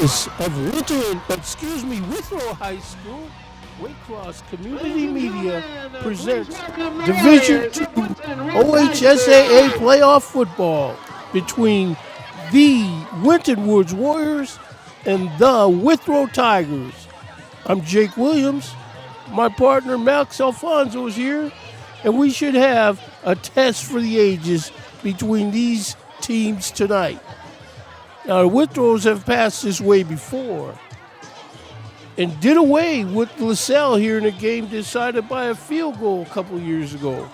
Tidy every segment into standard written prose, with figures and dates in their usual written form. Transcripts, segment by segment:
campus of Withrow High School, Waycross Community Media presents Division II OHSAA playoff football between the Winton Woods Warriors and the Withrow Tigers. I'm Jake Williams. My partner Max Alfonso is here, and we should have a test for the ages between these teams tonight. Now, the Withrows have passed this way before and did away with LaSalle here in a game decided by a field goal a couple years ago.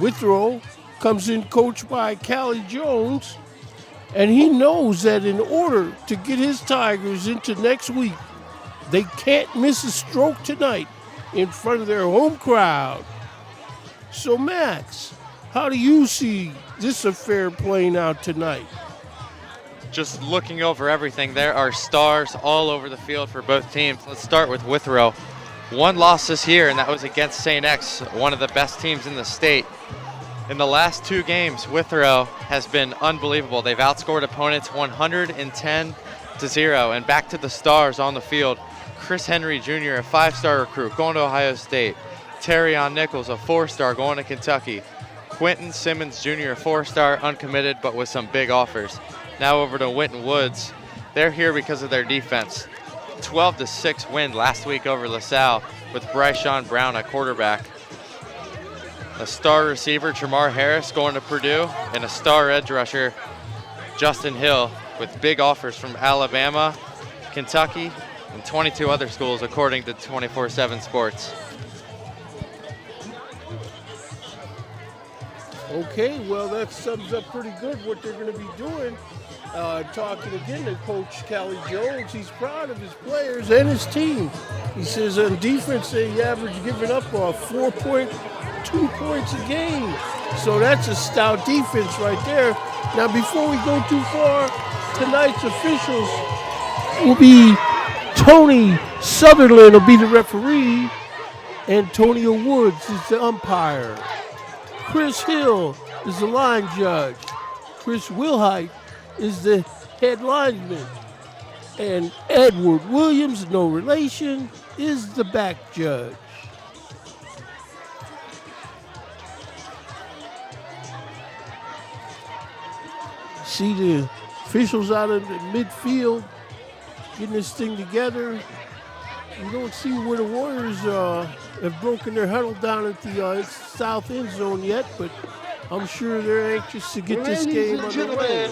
Withrow comes in coached by Callie Jones, and he knows that in order to get his Tigers into next week, they can't miss a stroke tonight in front of their home crowd. So, Max, how do you see this affair playing out tonight? Just looking over everything, there are stars all over the field for both teams. Let's start with Withrow. One loss this year, and that was against St. X, one of the best teams in the state. In the last two games, Withrow has been unbelievable. They've outscored opponents 110-0. And back to the stars on the field. Chris Henry Jr., a 5-star recruit, going to Ohio State. Terrion Nichols, a 4-star, going to Kentucky. Quentin Simmons Jr., a 4-star, uncommitted, but with some big offers. Now over to Winton Woods. They're here because of their defense. 12-6 win last week over LaSalle with Bryce Sean Brown at quarterback. A star receiver, Jamar Harris, going to Purdue, and a star edge rusher, Justin Hill, with big offers from Alabama, Kentucky, and 22 other schools, according to 24/7 Sports. Okay, well, that sums up pretty good what they're going to be doing. Talking again to Coach Callie Jones, he's proud of his players and his team. He says on defense they average giving up 4.2 points a game. So that's a stout defense right there. Now, before we go too far, tonight's officials will be Tony Sutherland will be the referee. Antonio Woods is the umpire. Chris Hill is the line judge. Chris Wilhite is the head lineman. And Edward Williams, no relation, is the back judge. See the officials out in the midfield getting this thing together. You don't see where the Warriors have broken their huddle down at the south end zone yet, but I'm sure they're anxious to get this game underway.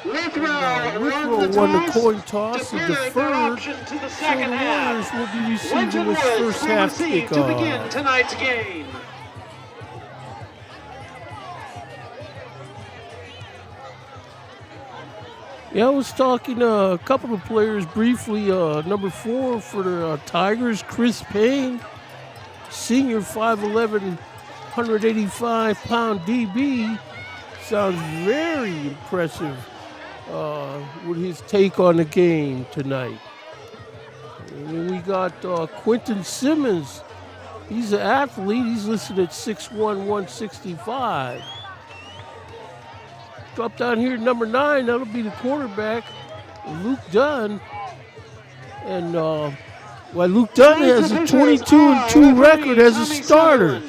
Withrow won the coin toss and deferred, so the Warriors will be receiving this first half kickoff. To begin tonight's game. Yeah, I was talking to a couple of players briefly. Number 4 for the Tigers, Chris Payne, senior, 5'11", 185-pound DB. Sounds very impressive with his take on the game tonight. And then we got Quentin Simmons. He's an athlete. He's listed at 6'1", 165. Drop down here, number 9, that'll be the quarterback, Luke Dunn. And Luke Dunn has a 22-2 record as a starter.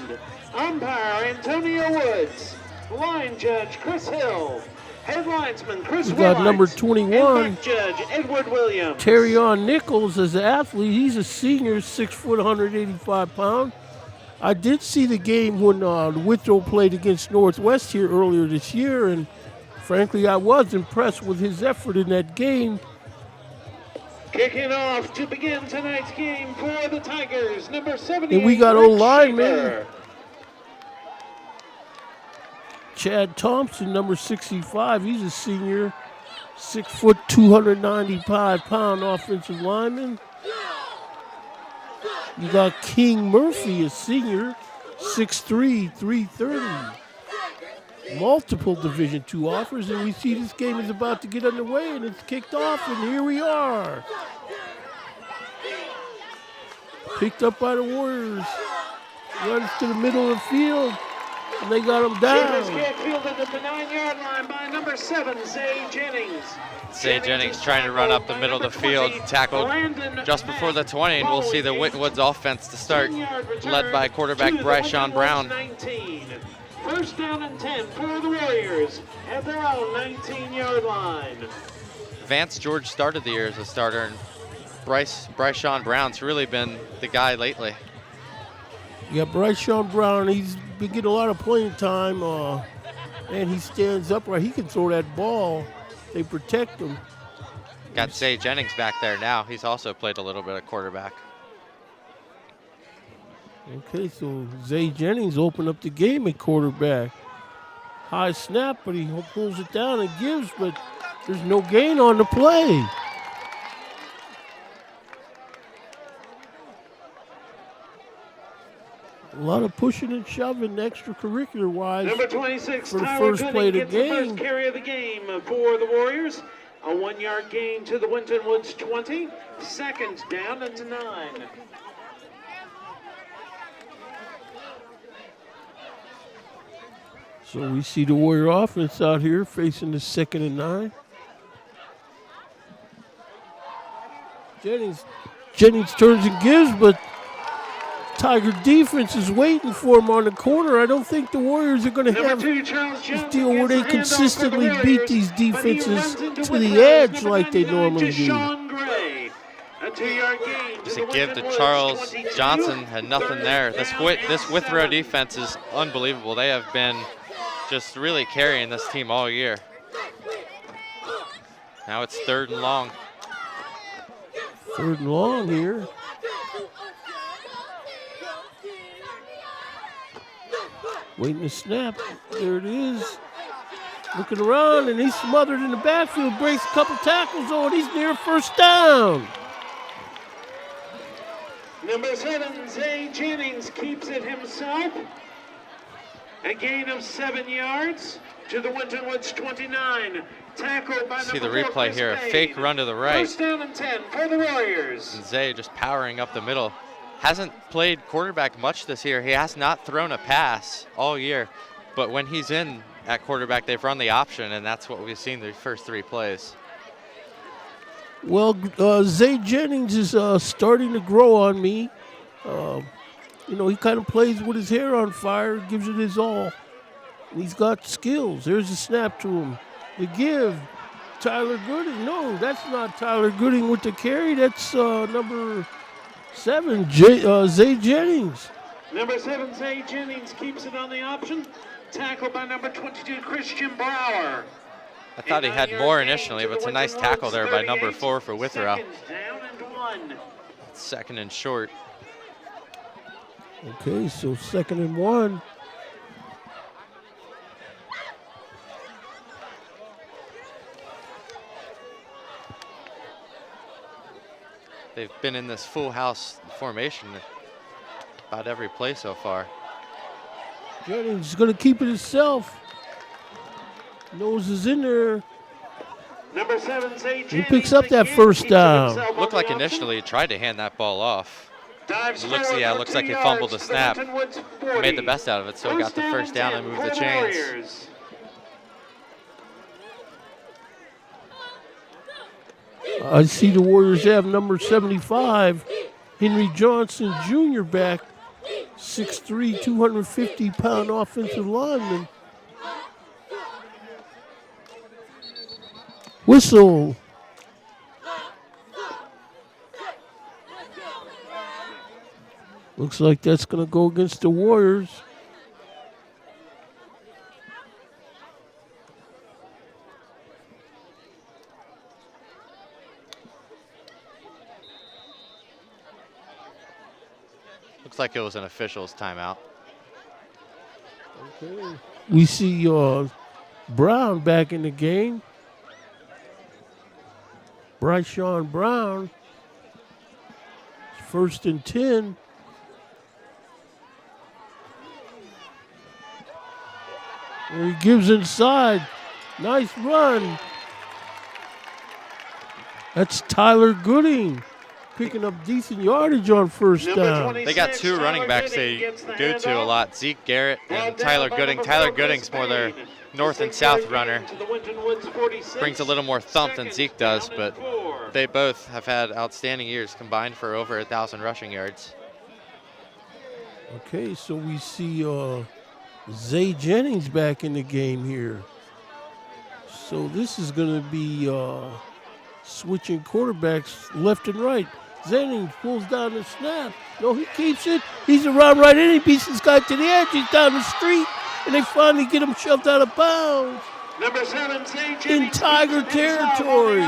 Umpire Antonio Woods, line judge Chris Hill, head linesman Chris We got number 21, and back judge Edward Williams. Terrion Nichols as an athlete. He's a senior, 6 foot, 185 pounds. I did see the game when Withrow played against Northwest here earlier this year, and frankly, I was impressed with his effort in that game. Kicking off to begin tonight's game for the Tigers, number 78. And we got old lineman Chad Thompson, number 65. He's a senior, 6 foot, 295-pound offensive lineman. You got King Murphy, a senior, 6'3", 330. Multiple Division II offers, and we see this game is about to get underway, and it's kicked off, and here we are. Picked up by the Warriors. Runs to the middle of the field. And they got him Chambers down. kick fielded at the 9-yard line by number 7, Zay Jennings. Zay Jennings trying to run up the middle of the field, tackled just before the 20, and we'll see the Winton Woods offense to start, led by quarterback Bryshon Brown. 19. First down and 10 for the Warriors at their own 19-yard line. Vance George started the year as a starter, and Bryshon Brown's really been the guy lately. Yeah, Bryshon Brown, he's been getting a lot of playing time, and he stands upright. He can throw that ball. They protect him. Got Zay Jennings back there now. He's also played a little bit of quarterback. Okay, so Zay Jennings opened up the game at quarterback. High snap, but he pulls it down and gives, but there's no gain on the play. A lot of pushing and shoving extracurricular-wise Number 26, for the Tyler first play of the Gooding gets the first game. carry of the game for the Warriors. A 1-yard gain to the Winton Woods 20. Second down and 9. So we see the Warrior offense out here facing the 2nd and 9. Jennings turns and gives, but Tiger defense is waiting for him on the corner. I don't think the Warriors are going to have this deal where they consistently beat these defenses to the edge like they normally do. Just a give to Charles Johnson, had nothing there. This Withrow defense is unbelievable. They have been just really carrying this team all year. Now it's 3rd and long. 3rd and long here. Waiting to snap. There it is. Looking around, and he's smothered in the backfield. Breaks a couple tackles, and he's near first down. Number 7, Zay Jennings keeps it himself. A gain of 7 yards to the Winton Woods 29. Tackled by See the number 4, replay Chris here, a Payne. fake run to the right. First down and 10 for the Warriors. And Zay just powering up the middle. Hasn't played quarterback much this year. He has not thrown a pass all year. But when he's in at quarterback, they've run the option, and that's what we've seen the first 3 plays. Well, Zay Jennings is starting to grow on me. You know, he kind of plays with his hair on fire, gives it his all. And he's got skills. There's a snap to him. The give, Tyler Gooding. No, that's not Tyler Gooding with the carry. That's number 7, Zay Jennings. Number 7, Zay Jennings keeps it on the option. Tackled by number 22, Christian Brower. I thought he had more initially, but it's a nice tackle there by number 4 for Withrow. Second down and 1. 2nd and short. Okay, so 2nd and 1. They've been in this full house formation about every play so far. Jennings is going to keep it himself. Nose is in there. Number 7, Zay Jennings. He picks up that first down. Looked like initially he tried to hand that ball off. Looks like he fumbled the snap. Made the best out of it, so got the first down and moved the chains. I see the Warriors have number 75, Henry Johnson Jr. back, 6'3", 250-pound offensive lineman. Whistle. Looks like that's going to go against the Warriors. Looks like it was an official's timeout. Okay. We see Brown back in the game. Bryshon Brown. 1st and 10. And he gives inside. Nice run. That's Tyler Gooding picking up decent yardage on first down. They got two running backs they go to a lot, Zeke Garrett and Tyler Gooding. Tyler Gooding's more their north and south runner. Brings a little more thump than Zeke does, but they both have had outstanding years combined for over 1,000 rushing yards. Okay, so we see Zay Jennings back in the game here. So this is going to be switching quarterbacks left and right. Jennings pulls down the snap. No, he keeps it. He's around right in. He beats this guy to the edge. He's down the street. And they finally get him shoved out of bounds. Number 7, Zay Jennings in Tiger territory.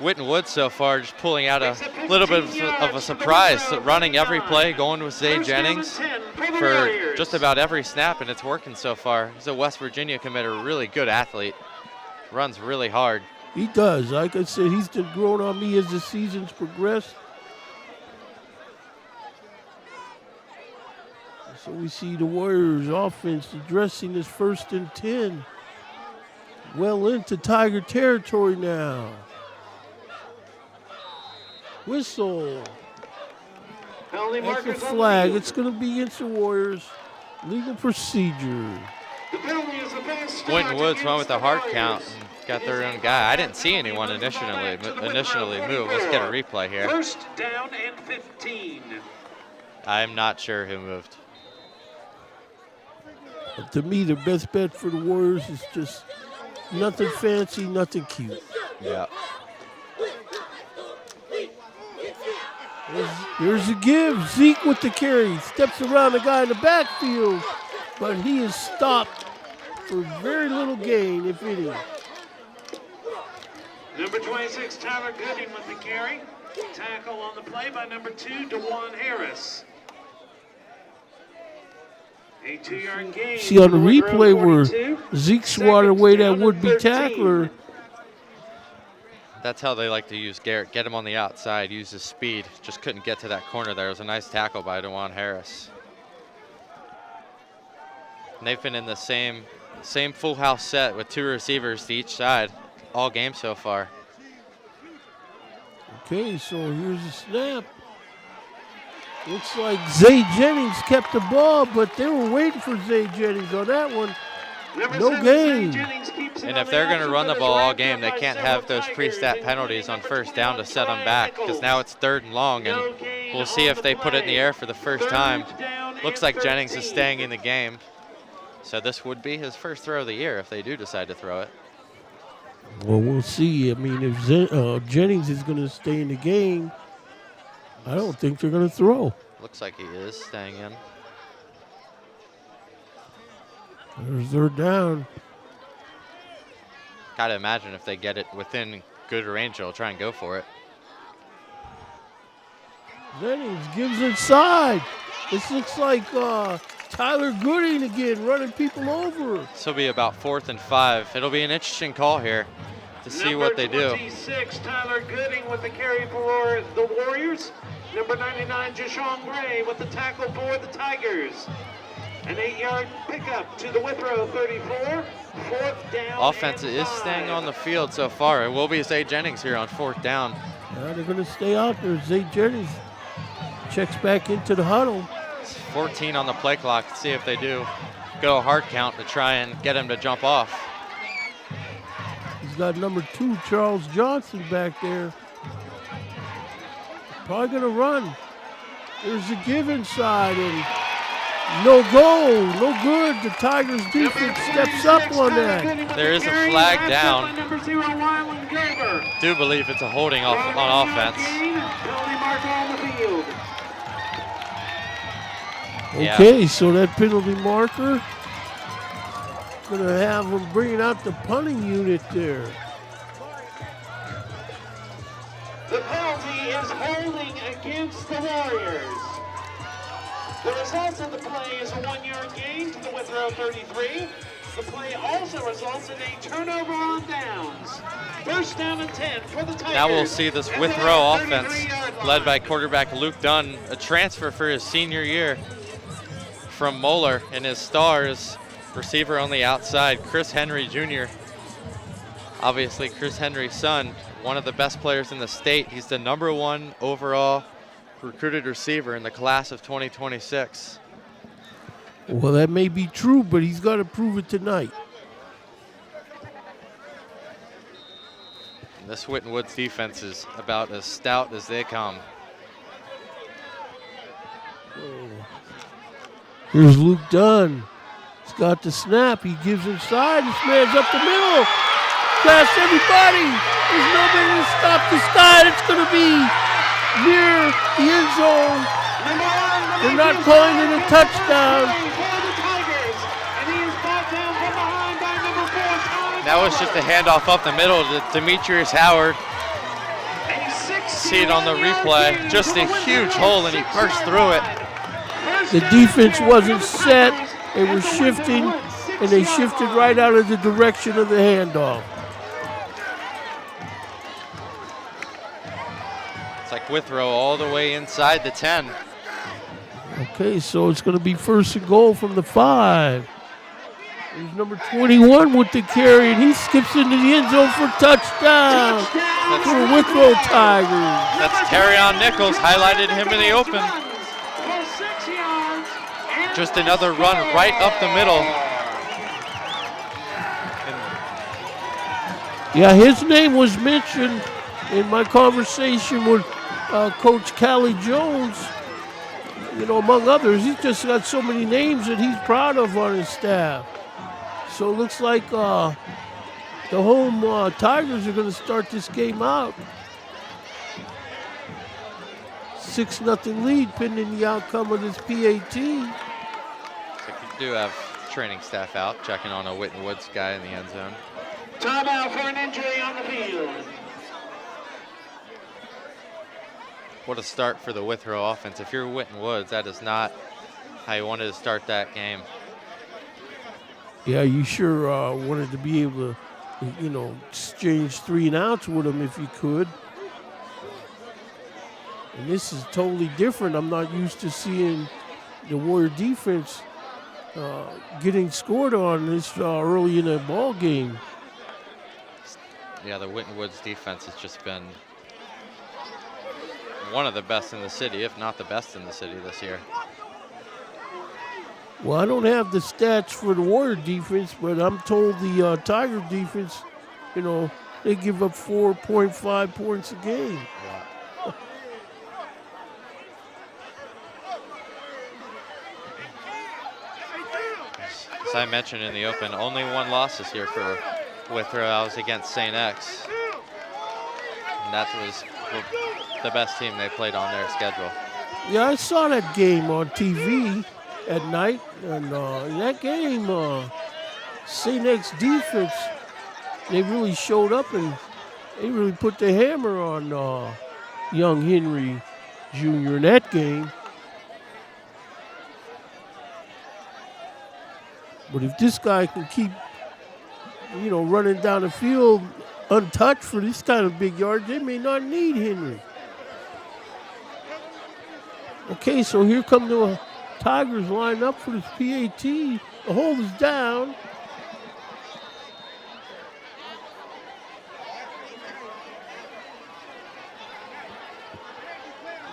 Winton Woods so far just pulling out a little bit of a surprise, running every play, going with Zay Jennings for just about every snap, and it's working so far. He's a West Virginia commit, a really good athlete. Runs really hard. He does. Like I said, he's been growing on me as the seasons progress. So we see the Warriors offense addressing this 1st and 10. Well into Tiger territory now. Whistle. That's a flag. It's going to be against the Warriors. Legal procedure. Winton Woods went with a hard count and got their own guy. I didn't see anyone initially move. Let's get a replay here. 1st down and 15. I'm not sure who moved. But to me, the best bet for the Warriors is just nothing fancy, nothing cute. Yeah. Here's a give. Zeke with the carry. Steps around the guy in the backfield, but he is stopped for very little gain, if any. Number 26, Tyler Gooding with the carry. Tackle on the play by number 2, DeJuan Harris. A 2-yard gain. See on the replay where Zeke swatted away that would-be tackler. That's how they like to use Garrett. Get him on the outside, use his speed. Just couldn't get to that corner there. It was a nice tackle by DeJuan Harris. And they've been in the same full house set with 2 receivers to each side all game so far. Okay, so here's the snap. Looks like Zay Jennings kept the ball, but they were waiting for Zay Jennings on that one. No gain. And if they're going to run the ball all game, they can't have those pre-stat penalties on 1st down to set them back, because now it's 3rd and long, and we'll see if they put it in the air for the first time. Looks like Jennings is staying in the game. So this would be his first throw of the year if they do decide to throw it. Well, we'll see. I mean, if Jennings is going to stay in the game, I don't think they're going to throw. Looks like he is staying in. There's 3rd down. Got to imagine if they get it within good range, they'll try and go for it. Jennings gives inside. This looks like Tyler Gooding again, running people over. This will be about 4th and 5. It'll be an interesting call here to see what they do. Number 26, Tyler Gooding with the carry for the Warriors. Number 99, Jashawn Gray with the tackle for the Tigers. An 8-yard pickup to the Withrow 34. 4th down. Offense is staying on the field so far. It will be Zay Jennings here on 4th down. Yeah, they're going to stay out there. Zay Jennings checks back into the huddle. 14 on the play clock. Let's see if they do go a hard count to try and get him to jump off. He's got number 2, Charles Johnson, back there. Probably going to run. There's a give inside, and no goal, no good. The Tigers defense steps up on that. There is a flag down. Do believe it's a holding off on offense. Okay, so that penalty marker, going to have them bringing out the punting unit there. The penalty is holding against the Warriors. The result of the play is a 1-yard gain to the Withrow 33. The play also results in a turnover on downs. 1st down and 10 for the Tigers. Now we'll see this Withrow offense led by quarterback Luke Dunn, a transfer for his senior year from Moeller, and his stars receiver on the outside, Chris Henry Jr. Obviously Chris Henry's son, one of the best players in the state. He's the #1 overall recruited receiver in the class of 2026. Well, that may be true, but he's got to prove it tonight. And this Winton Woods defense is about as stout as they come. Here's Luke Dunn. He's got the snap. He gives inside. This man's up the middle. Pass everybody. There's nobody to stop this guy. It's going to be near the end zone. They're not calling it a touchdown. That was just a handoff up the middle to Demetrius Howard. See it on the replay. Just a huge hole, and he burst through it. The defense wasn't set. They were shifting, and they shifted right out of the direction of the handoff. It's like Withrow all the way inside the 10. Okay, so it's going to be 1st and goal from the 5. There's number 21 with the carry, and he skips into the end zone for a touchdown for the Withrow Tigers. That's Terrion Nichols, highlighted him in the open. Just another run right up the middle. Yeah, his name was mentioned in my conversation with Coach Callie Jones. You know, among others, he's just got so many names that he's proud of on his staff. So it looks like the home Tigers are going to start this game out. 6-0 lead pending the outcome of this PAT. So you do have training staff out, checking on a Winton Woods guy in the end zone. Timeout for an injury on the field. What a start for the Withrow offense. If you're Winton Woods, that is not how you wanted to start that game. Yeah, you sure wanted to be able to, you know, exchange 3 and outs with them if you could. And this is totally different. I'm not used to seeing the Warrior defense getting scored on this early in the ball game. Yeah, the Winton Woods defense has just been one of the best in the city, if not the best in the city this year. Well, I don't have the stats for the Warrior defense, but I'm told the Tiger defense, you know, they give up 4.5 points a game. Yeah. As I mentioned in the open, only 1 loss this year for Withrow. That was against St. X. And that was the best team they played on their schedule. Yeah, I saw that game on TV at night, and in that game, St. X defense, they really showed up and they really put the hammer on young Henry Jr. in that game. But if this guy can keep, you know, running down the field untouched for this kind of big yard, they may not need Henry. Okay, so here come the Tigers line up for this PAT. The hold is down.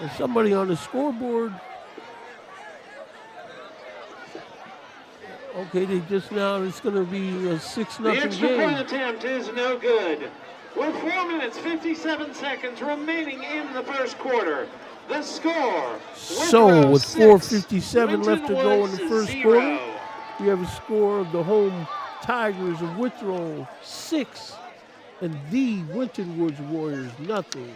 There's somebody on the scoreboard. Okay, they just now, it's going to be a 6-0 The extra game. point attempt is no good. With 4 minutes, 57 seconds remaining in the first quarter. The score. So, with 4:57 Winton left to go in the Woods first 0. quarter, we have a score of the home Tigers of Withrow 6 and the Winton Woods Warriors nothing.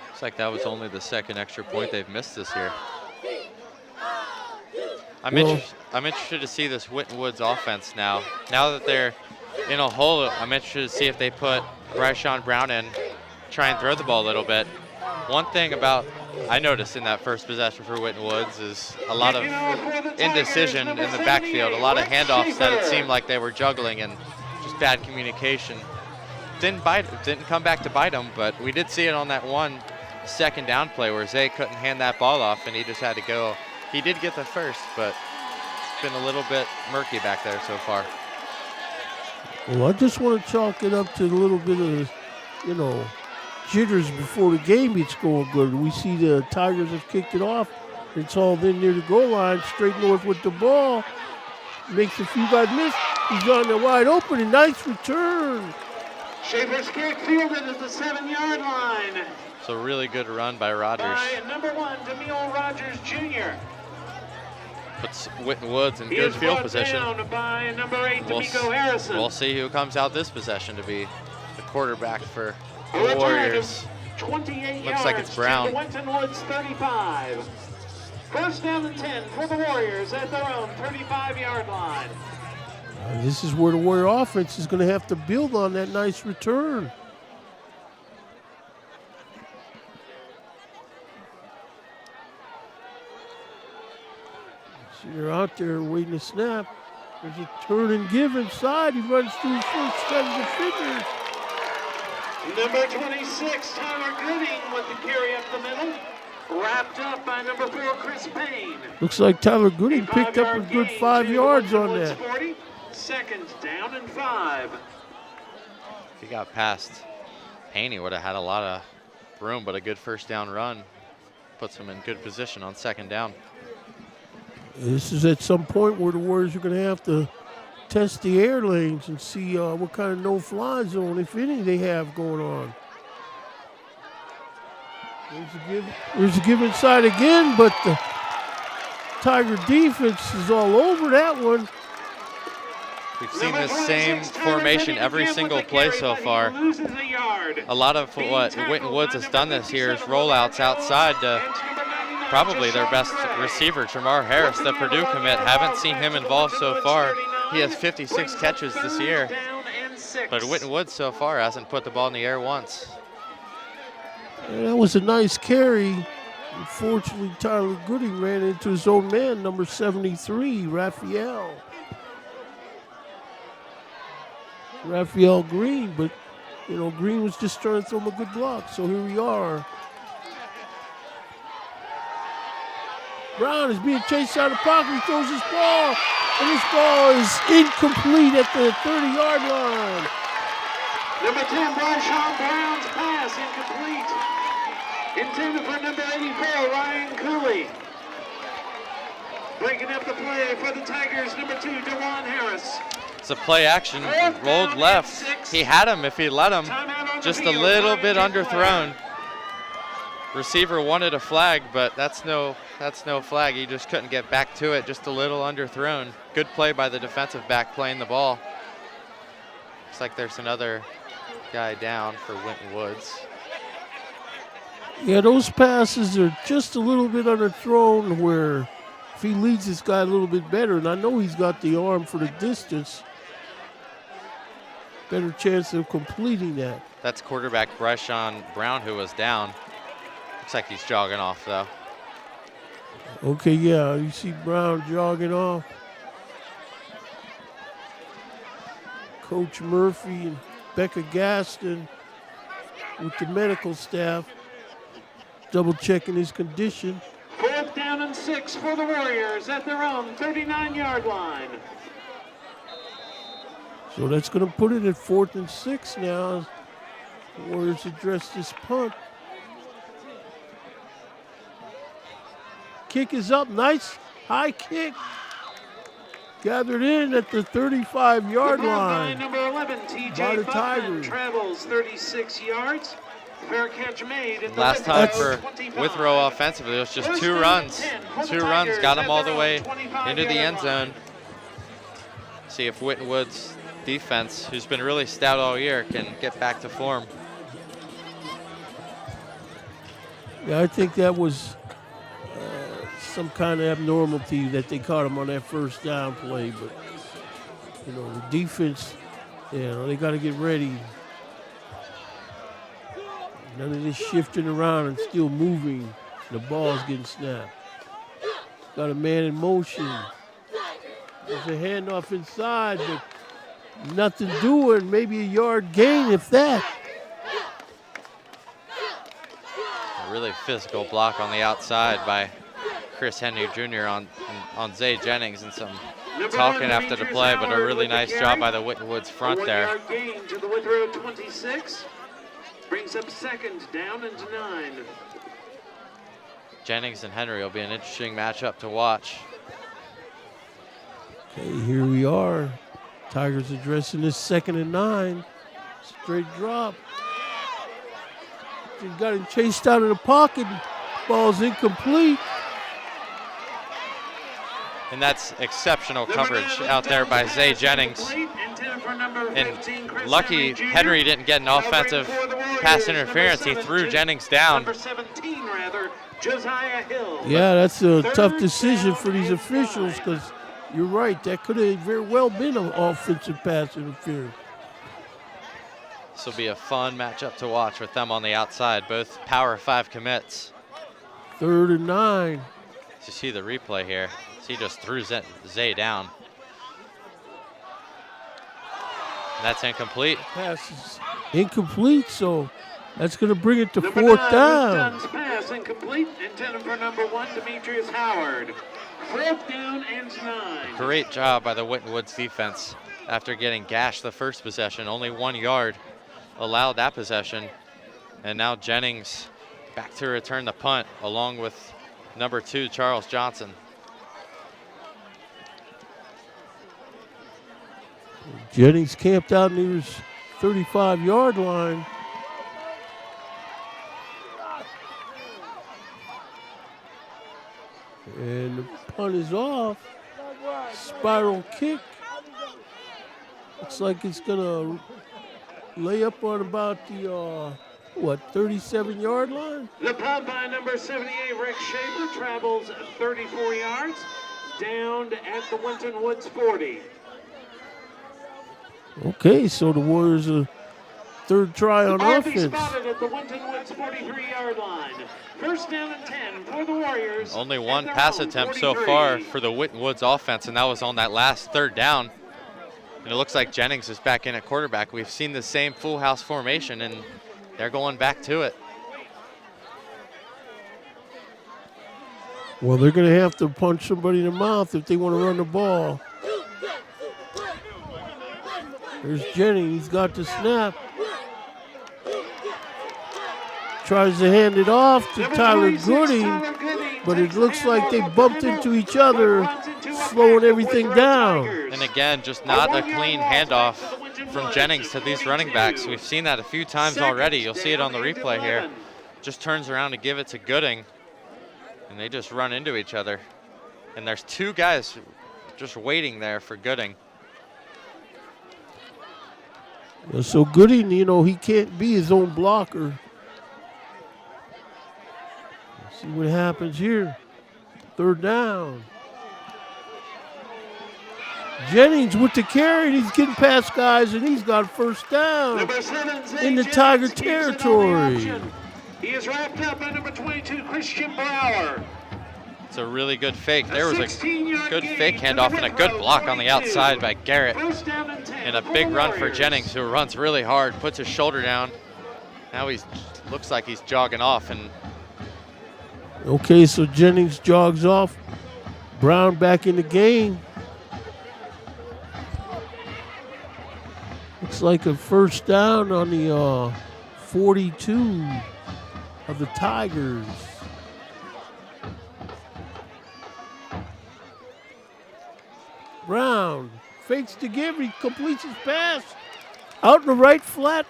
Looks like that was only the 2nd extra point they've missed this year. I'm interested to see this Winton Woods offense now. Now that they're in a hole, I'm interested to see if they put Bryshawn Brown in, try and throw the ball a little bit. One thing I noticed in that first possession for Winton Woods is a lot of indecision in the backfield, a lot of handoffs that it seemed like they were juggling and just bad communication. Didn't come back to bite them, but we did see it on that 1 second down play where Zay couldn't hand that ball off and he just had to go. He did get the first, but it's been a little bit murky back there so far. Well, I just want to chalk it up to a little bit of you know, jitters before the game gets going good. We see the Tigers have kicked it off. It's all in near the goal line, straight north with the ball. Makes a few guys miss. He's on the wide open, a nice return. Schaefer's kick fielded at the 7-yard line. So really good run by Rogers. By number 1, Demille Rogers Jr. Puts Winton Woods in He good is field brought position. down by number 8, D'Amico Harrison. We'll see who comes out this possession to be the quarterback for A the return Warriors. of 28 Looks like yards it's Brown. to Winton Woods 35. First down and 10 for the Warriors at their own 35-yard line. This is where the Warrior offense is going to have to build on that nice return. So they're out there waiting to snap. There's a turn and give inside. He runs through his first 7 defenders. Number 26, Tyler Gooding with the carry up the middle. Wrapped up by number 4, Chris Payne. Looks like Tyler Gooding picked up a good 5 yards on that. 40, second down and 5. If he got past Payne, he would have had a lot of room, but a good first down run puts him in good position on second down. This is at some point where the Warriors are going to have to test the air lanes and see what kind of no-fly zone, if any, they have going on. There's a give inside again, but the Tiger defense is all over that one. We've seen this same formation every single play so far. A lot of what Winton Woods has done this year is rollouts outside to probably their best receiver, Tramar Harris, the Purdue commit. Haven't seen him involved so far. He has 56 catches this year, but Winton Woods so far hasn't put the ball in the air once. And that was a nice carry. Unfortunately, Tyler Gooding ran into his own man, number 73, Raphael Green, but, you know, Green was just trying to throw him a good block, so here we are. Brown is being chased out of the pocket. He throws his ball, and this ball is incomplete at the 30-yard line. Number 10, Bryshawn Brown's pass incomplete. Intended for number 84, Ryan Cooley. Breaking up the play for the Tigers, number 2, DeJuan Harris. It's a play action, rolled left. He had him if he let him, just a little bit underthrown. Receiver wanted a flag, but that's no flag. He just couldn't get back to it, just a little underthrown. Good play by the defensive back playing the ball. Looks like there's another guy down for Winton Woods. Yeah, those passes are just a little bit underthrown where if he leads this guy a little bit better, and I know he's got the arm for the distance, better chance of completing that. That's quarterback Bryshawn Brown who was down. Looks like he's jogging off though. Okay, yeah, you see Brown jogging off. Coach Murphy and Becca Gaston with the medical staff double checking his condition. Fourth down and 6 for the Warriors at their own 39-yard line. So that's going to put it at 4th and 6 now. The Warriors address this punt. Kick is up, nice high kick. Gathered in at the 35-yard line. Number 11, TJ by the Buckman Tigers. travels 36 yards. Fair catch made. At the Last time for 25. Withrow offensively, it was just 2 runs. 2 runs got him all the way into the end zone. See if Winton Woods defense, who's been really stout all year, can get back to form. Yeah, I think that was some kind of abnormality that they caught him on that first down play. But, you know, the defense, you know, they got to get ready. None of this shifting around and still moving. The ball's getting snapped. Got a man in motion. There's a handoff inside, but nothing doing. Maybe a yard gain, if that. A really physical block on the outside by Chris Henry Jr. on Zay Jennings, and some talking after the play, but a really nice job by the Winton Woods front there. Gain to the Withrow 26. Brings up second down and 9. Jennings and Henry will be an interesting matchup to watch. Okay, here we are. Tigers addressing this 2nd and 9. Straight drop. Just got him chased out of the pocket. Ball's incomplete. And that's exceptional coverage out there by Zay Jennings. And lucky Henry didn't get an offensive pass interference. He threw Jennings down. Number 17, rather, Josiah Hill. Yeah, that's a tough decision for these officials because you're right. That could have very well been an offensive pass interference. This will be a fun matchup to watch with them on the outside, both Power 5 commits. 3rd and 9. You see the replay here. He just threw Zay down. That's incomplete. Pass is incomplete, so that's going to bring it to 4th down. Winton's pass incomplete, intended for number 1, Demetrius Howard. 4th down and 9. Great job by the Winton Woods defense. After getting gashed the first possession, only 1 yard allowed that possession. And now Jennings back to return the punt along with number 2, Charles Johnson. Jennings camped out near his 35-yard line. And the punt is off. Spiral kick. Looks like it's going to lay up on about the, 37-yard line? The punt by number 78, Rick Schaefer, travels 34 yards, down at the Winton Woods 40. Okay, so the Warriors are 3rd try on offense. Spotted at the Winton Woods 43-yard line. 1st down and 10 for the Warriors. Only 1 pass attempt so far for the Winton Woods offense, and that was on that last 3rd down. And it looks like Jennings is back in at quarterback. We've seen the same full house formation, and they're going back to it. Well, they're going to have to punch somebody in the mouth if they want to run the ball. There's Jennings. He's got the snap. Tries to hand it off to Tyler Gooding, but it looks like they bumped into each other, slowing everything down. And again, just not a clean handoff from Jennings to these running backs. We've seen that a few times already. You'll see it on the replay here. Just turns around to give it to Gooding, and they just run into each other. And there's 2 guys just waiting there for Gooding. So Gooding, he can't be his own blocker. Let's see what happens here. 3rd down. Jennings with the carry, and he's getting past guys, and he's got 1st down in the Tiger territory. He is wrapped up by number 22, Christian Brower. It's a really good fake. There was a good fake handoff and a good block on the outside by Garrett. And a big run for Jennings, who runs really hard, puts his shoulder down. Now he looks like he's jogging off. And okay, so Jennings jogs off. Brown back in the game. Looks like a 1st down on the 42 of the Tigers. Brown fakes to give. He completes his pass. Out in the right flat,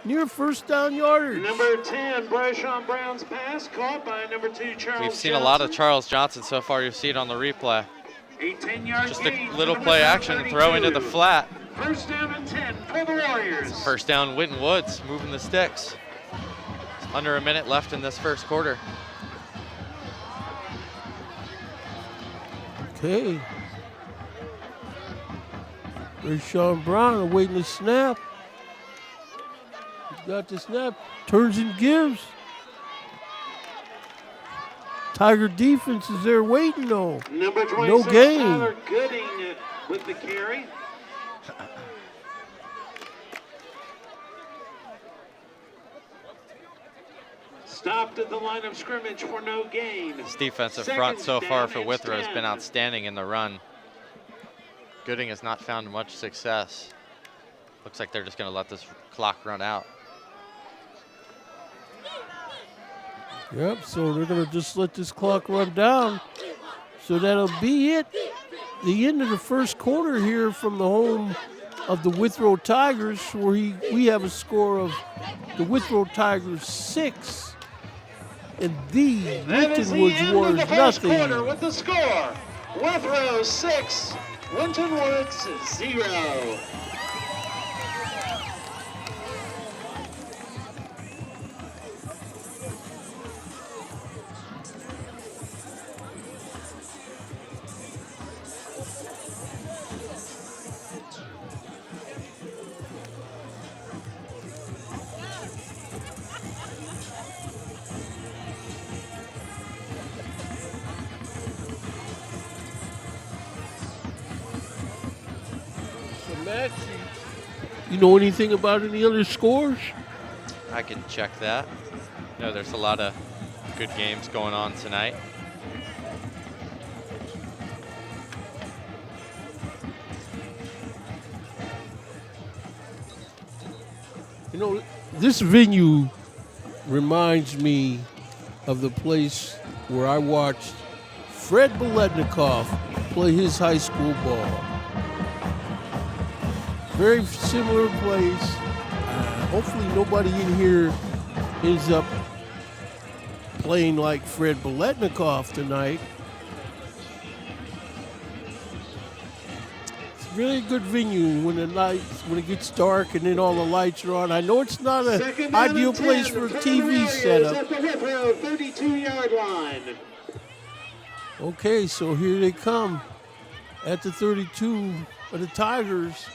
near 1st down yardage. Number 10, Bryshawn Brown's pass caught by number 2, Charles we've seen Johnson. a lot of Charles Johnson so far. You see it on the replay. A 10-yard Just a little play action, throw into the flat. 1st down and 10 for the Warriors. 1st down, Winton Woods moving the sticks. Under a minute left in this 1st quarter. Okay. There's Sean Brown awaiting the snap. He's got the snap, turns and gives. Tiger defense is there waiting though. Number 26, no gain. Tyler Gooding with the carry. Stopped at the line of scrimmage for no gain. This defensive front so far for Withrow has been outstanding in the run. Gooding has not found much success. Looks like they're just going to let this clock run out. Yep, so they're going to just let this clock run down. So that'll be it. The end of the first quarter here from the home of the Withrow Tigers, where we have a score of the Withrow Tigers 6 and the Winton Woods Warriors nothing. Quarter with the score: Withrow 6, Winton Woods 0. Max, you know anything about any other scores? I can check that. No, there's a lot of good games going on tonight. You know, this venue reminds me of the place where I watched Fred Biletnikoff play his high school ball. Very similar place. Hopefully nobody in here ends up playing like Fred Biletnikoff tonight. It's a really good venue when it gets dark and then all the lights are on. I know it's not an ideal place for a TV setup. At the Withrow 32-yard line. Okay, so here they come at the 32 of the Tigers.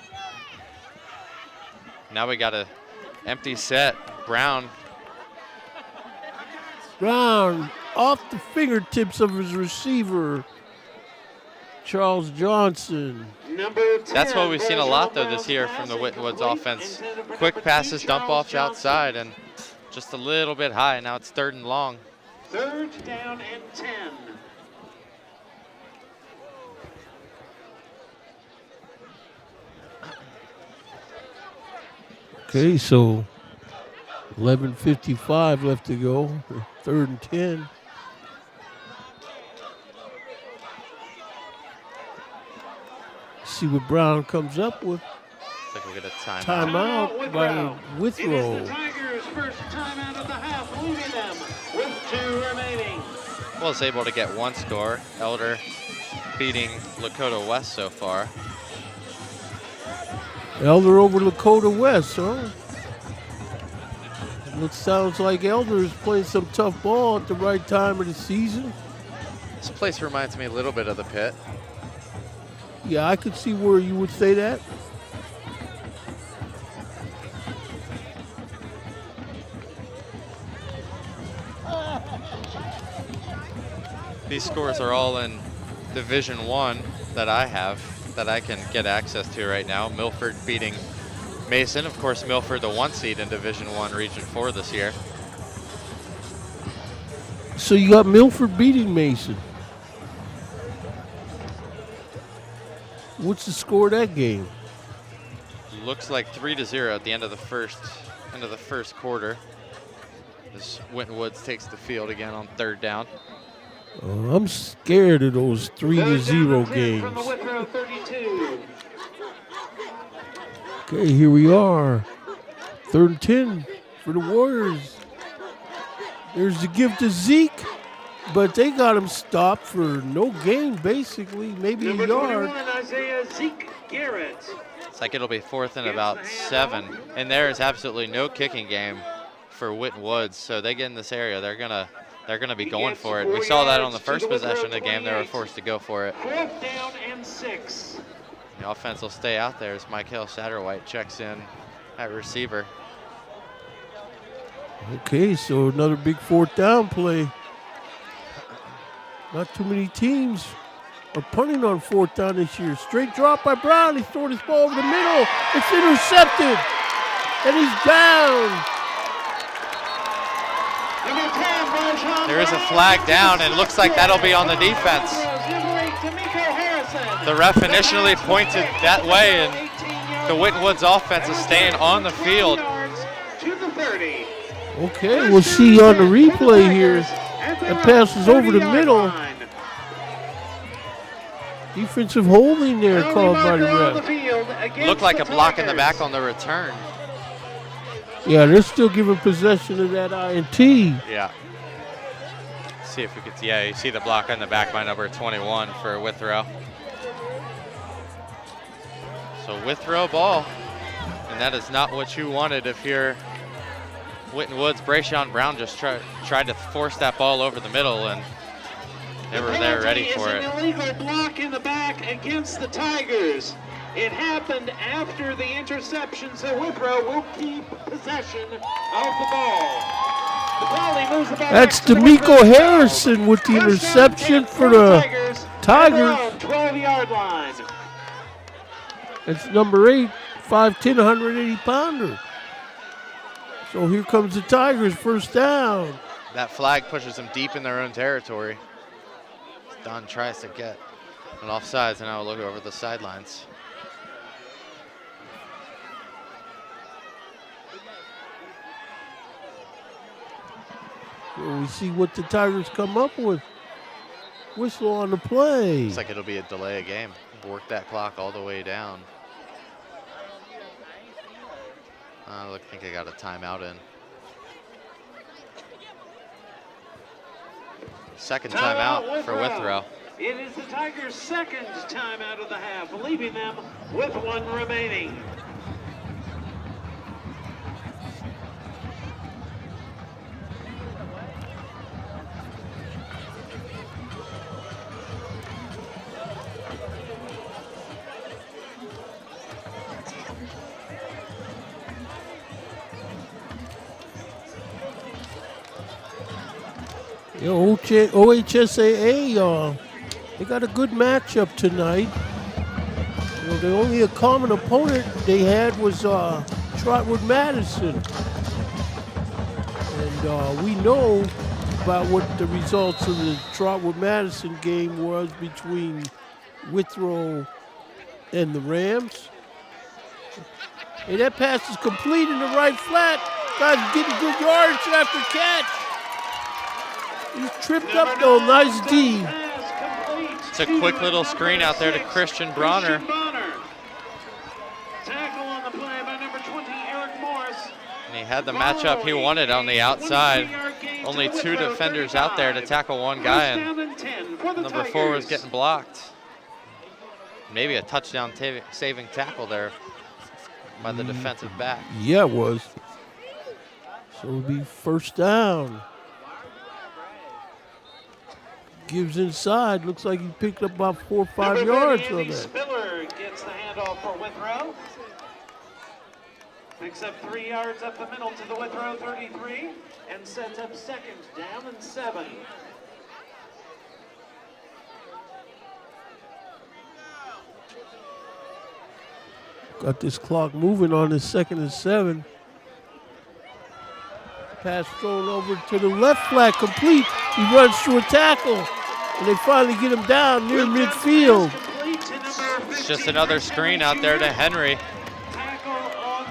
Now we got an empty set. Brown off the fingertips of his receiver, Charles Johnson. Number 10. That's what we've seen a lot, though, this year from the Winton Woods offense. Quick passes, dump offs outside, and just a little bit high. Now it's 3rd and long. 3rd down and 10. Okay, so 11:55 left to go. 3rd and 10. See what Brown comes up with. Looks like we'll get a timeout. Timeout by Withrow. It is the Tigers' first timeout of the half, leaving them with 2 remaining. Well, it's able to get 1 score. Elder beating Lakota West so far. Elder over Lakota West, huh? It sounds like Elder is playing some tough ball at the right time of the season. This place reminds me a little bit of the Pit. Yeah, I could see where you would say that. These scores are all in Division 1 that I have, that I can get access to right now. Milford beating Mason. Of course, Milford, the 1 seed in Division 1 Region 4 this year. So you got Milford beating Mason. What's the score of that game? Looks like 3-0 at the end of the first quarter. As Winton Woods takes the field again on 3rd down. I'm scared of those 3-0 games. From the Withrow 32. Okay, here we are. 3rd and 10 for the Warriors. There's the give to Zeke, but they got him stopped for no gain, basically, maybe Number a yard. 21, Isaiah Zeke Garrett. It's like it'll be 4th and about 7. And there is absolutely no kicking game for Winton Woods. So they get in this area, they're gonna be going for it. We saw that on the first possession of the game. They were forced to go for it. 4th down and 6. The offense will stay out there as Michael Satterwhite checks in at receiver. Okay, so another big 4th down play. Not too many teams are punting on 4th down this year. Straight drop by Brown. He's throwing his ball over the middle. It's intercepted. And he's down. There is a flag down, and it looks like that'll be on the defense. The ref initially pointed that way, and the Winton Woods offense is staying on the field. Okay, we'll see on the replay here. That pass is over the middle. Defensive holding there called by the ref. Looked like a block in the back on the return. Yeah, they're still giving possession of that INT. Yeah. See if we could, yeah, you see the block in the back by number 21 for Withrow. So Withrow ball, and that is not what you wanted if you're Winton Woods. Brayshawn Brown just tried to force that ball over the middle, and they were there ready for it. An illegal block in the back against the Tigers. It happened after the interception, so Withrow will keep possession of the ball. That's D'Amico Harrison with the interception for the Tigers. 12-yard line. It's number 8, 5'10", 180-pounder. So here comes the Tigers, first down. That flag pushes them deep in their own territory. Don tries to get an offsides, and now we'll look over the sidelines. So we see what the Tigers come up with. Whistle on the play. Looks like it'll be a delay of game. Work that clock all the way down. I think I got a timeout in. Second timeout for Withrow. It is the Tigers' second timeout of the half, leaving them with one remaining. OHSAA, they got a good matchup tonight. The only common opponent they had was Trotwood Madison. And we know about what the results of the Trotwood Madison game was between Withrow and the Rams. Hey, that pass is complete in the right flat. Guys getting good yardage after catch. He's tripped up though, nice D. It's a quick little screen out there to Christian Bronner. Tackle on the play by number 20, Eric Morris. And he had the matchup he wanted on the outside. Only 2 defenders out there to tackle one guy, and number 4 was getting blocked. Maybe a touchdown saving tackle there by the defensive back. Yeah, it was. So it'll be first down. Gives inside. Looks like he picked up about 4 or 5 yards on that. Spiller gets the handoff for Withrow. Picks up 3 yards up the middle to the Withrow 33 and sets up second down and 7. Got this clock moving on this 2nd and 7. Pass thrown over to the left flat, complete. He runs through a tackle, and they finally get him down near midfield. It's just another screen out there to Henry.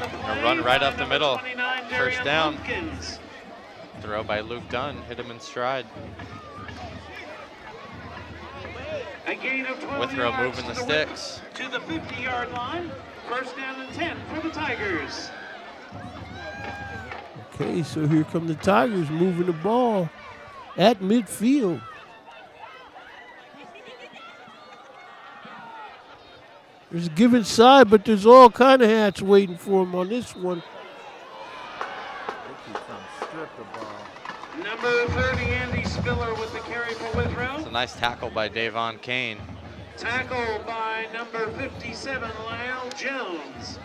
A run right up the middle. First down. Throw by Luke Dunn. Hit him in stride. A gain of 12 Withrow yards moving the sticks. To the 50-yard line. First down and 10 for the Tigers. Okay, so here come the Tigers moving the ball at midfield. There's a given side, but there's all kind of hats waiting for him on this one. Number 30, Andy Spiller with the carry for Withrow. It's a nice tackle by Davon Kane. Tackle by number 57, Lyle Jones.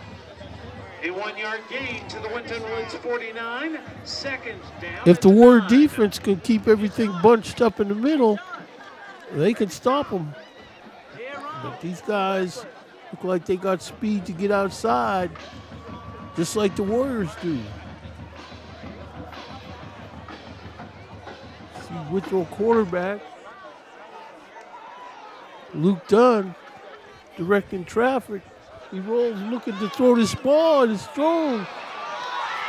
A 1-yard gain to the Winton Woods 49. Second down. If the Warrior defense can keep everything bunched up in the middle, they can stop them. But these guys look like they got speed to get outside, just like the Warriors do. See Withrow quarterback, Luke Dunn, directing traffic. He rolls looking to throw this ball, and it's thrown.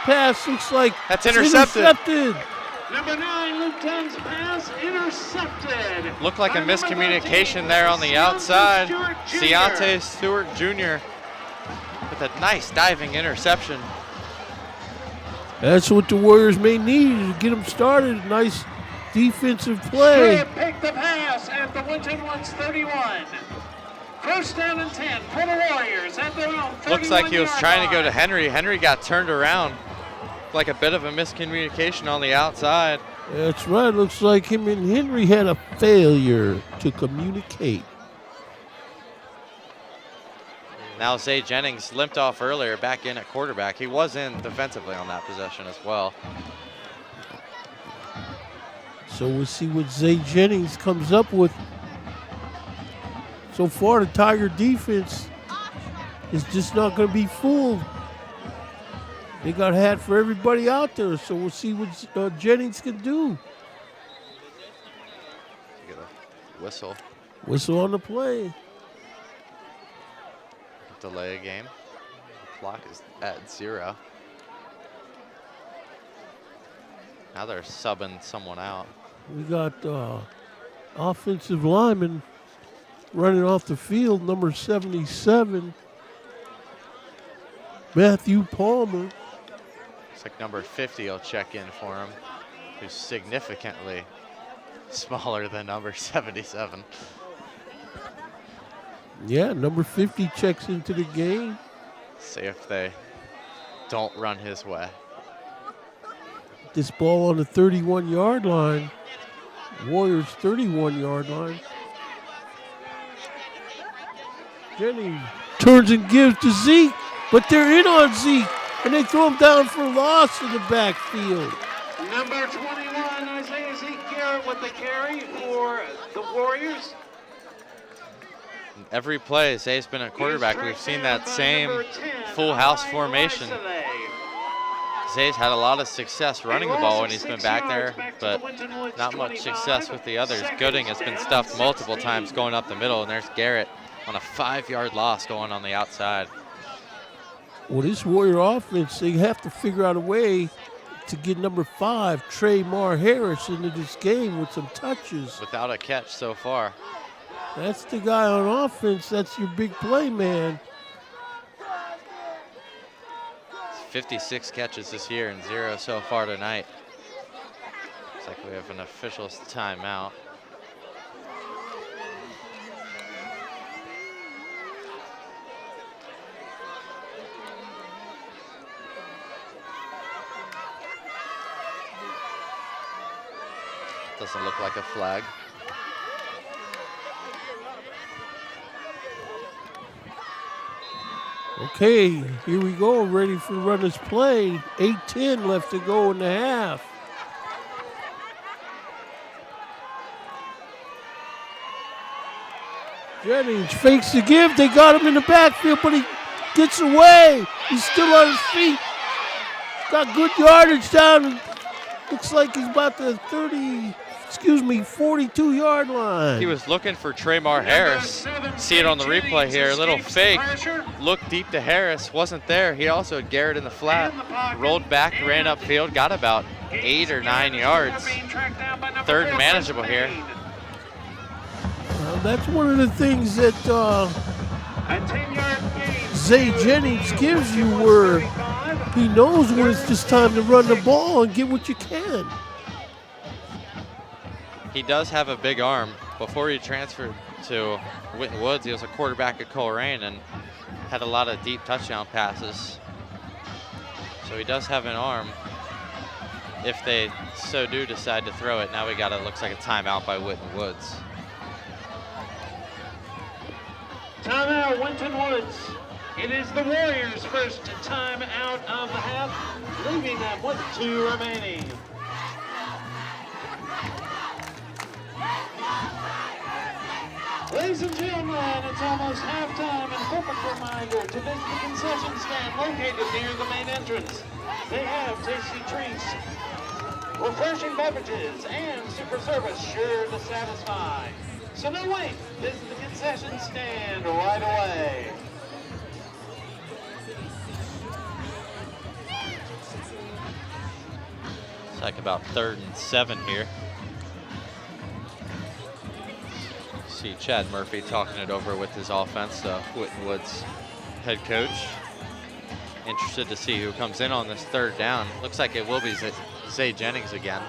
pass looks like That's it's intercepted. Number 9, Luke Dunn's pass intercepted. Looked like a By number miscommunication 13, there on the Deontay outside. Stewart Jr. Deontay Stewart Jr. with a nice diving interception. That's what the Warriors may need to get them started. Nice defensive play. Stewart picked the pass at the Winton Woods 31. First down and 10 for the Warriors at their own 31-yard Looks like he was trying to go to line. Henry. Henry got turned around. Like a bit of a miscommunication on the outside. That's right. Looks like him and Henry had a failure to communicate. Now Zay Jennings limped off earlier, back in at quarterback. He was in defensively on that possession as well. So we'll see what Zay Jennings comes up with. So far, the Tiger defense is just not going to be fooled. They got a hat for everybody out there, so we'll see what Jennings can do. Get a whistle. Whistle on the play. Delay a game. The clock is at 0. Now they're subbing someone out. We got offensive lineman running off the field, number 77, Matthew Palmer. Looks like number 50 will check in for him, who's significantly smaller than number 77. Yeah, number 50 checks into the game. See if they don't run his way. This ball on the 31-yard line. Warriors 31-yard line. Jennings turns and gives to Zeke, but they're in on Zeke, and they throw him down for a loss in the backfield. Number 21, Isaiah Zeke Garrett with the carry for the Warriors. Every play, Zay's been at quarterback. We've seen that same full house formation. Zay's had a lot of success running the ball when he's been back there, but not much success with the others. Gooding has been stuffed multiple times going up the middle, and there's Garrett on a 5-yard loss going on the outside. Well, this Warrior offense, they have to figure out a way to get number 5, Traymar Harris, into this game with some touches. Without a catch so far. That's the guy on offense. That's your big play, man. 56 catches this year and 0 so far tonight. Looks like we have an official timeout. Doesn't look like a flag. Okay, here we go, ready for run this play. 8:10 left to go in the half. Jennings fakes the give. They got him in the backfield, but he gets away. He's still on his feet. Got good yardage down. Looks like he's about the 42-yard line. He was looking for Traymar Harris. See it on the replay here. A little fake. Looked deep to Harris. Wasn't there. He also had Garrett in the flat. Rolled back, ran upfield. Got about 8 or 9 yards. Third and manageable here. That's one of the things that Zay Jennings gives you, where he knows when it's just time to run the ball and get what you can. He does have a big arm. Before he transferred to Winton Woods, he was a quarterback at Coleraine and had a lot of deep touchdown passes. So he does have an arm. If they so do decide to throw it, now we got it. Looks like a timeout by Winton Woods. Timeout, Winton Woods. It is the Warriors' first timeout of the half, leaving them with 2 remaining. Ladies and gentlemen, it's almost halftime, and perfect reminder to visit the concession stand located near the main entrance. They have tasty treats, refreshing beverages, and super service sure to satisfy. So no wait, visit the concession stand right away. like about 3rd and 7 here. See Chad Murphy talking it over with his offense, Winton Woods head coach. Interested to see who comes in on this 3rd down. Looks like it will be Zay Jennings again.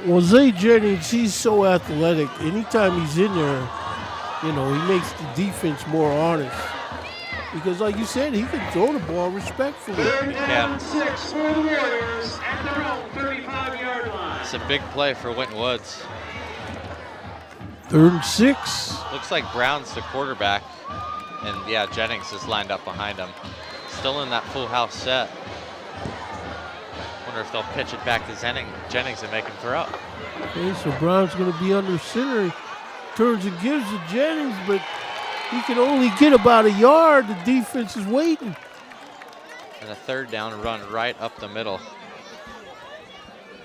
Well, Zay Jennings, he's so athletic. Anytime he's in there, you know, he makes the defense more honest. Because like you said, he can throw the ball respectfully. 3rd down and 6 for the Warriors at their own 35-yard line. It's a big play for Winton Woods. 3rd and 6. Looks like Brown's the quarterback. And yeah, Jennings is lined up behind him. Still in that full house set. Wonder if they'll pitch it back to Jennings and make him throw. Okay, so Brown's going to be under center. Turns and gives to Jennings, but he can only get about a yard. The defense is waiting. And a 3rd down run right up the middle,